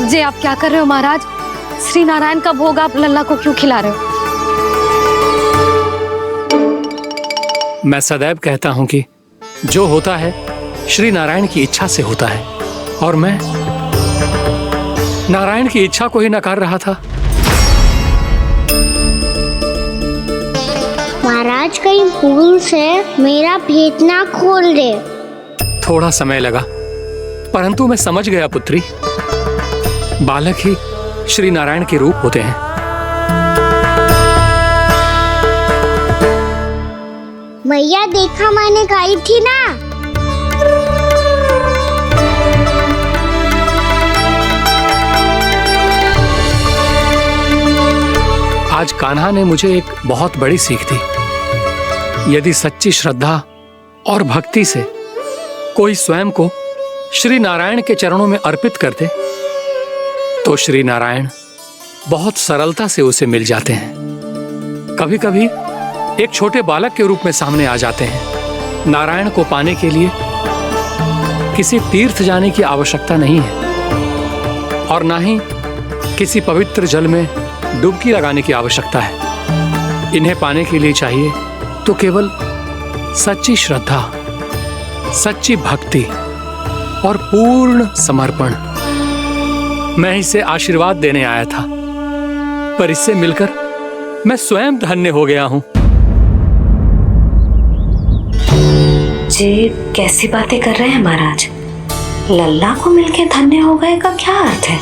जे आप क्या कर रहे हो महाराज? श्री नारायण का भोग आप लल्ला को क्यों खिला रहे हो?
मैं सदैव कहता हूं कि जो होता है श्री नारायण की इच्छा से होता है, और मैं नारायण की इच्छा को ही नकार रहा था।
महाराज, कहीं भूल से मेरा भेद ना खोल दे।
थोड़ा समय लगा, परंतु मैं समझ गया पुत्री। बालक ही श्री नारायण के रूप होते हैं।
मैया, देखा मैंने गाई थी ना।
आज कान्हा ने मुझे एक बहुत बड़ी सीख दी। यदि सच्ची श्रद्धा और भक्ति से कोई स्वयं को श्री नारायण के चरणों में अर्पित कर दे तो श्री नारायण बहुत सरलता से उसे मिल जाते हैं। कभी कभी एक छोटे बालक के रूप में सामने आ जाते हैं। नारायण को पाने के लिए किसी तीर्थ जाने की आवश्यकता नहीं है और ना ही किसी पवित्र जल में डुबकी लगाने की आवश्यकता है। इन्हें पाने के लिए चाहिए तो केवल सच्ची श्रद्धा, सच्ची भक्ति और पूर्ण समर्पण। मैं इसे आशीर्वाद देने आया था, पर इससे मिलकर मैं स्वयं धन्य हो गया हूं।
जी कैसी बातें कर रहे हैं महाराज? लल्ला को मिलके धन्य हो गए का क्या अर्थ है?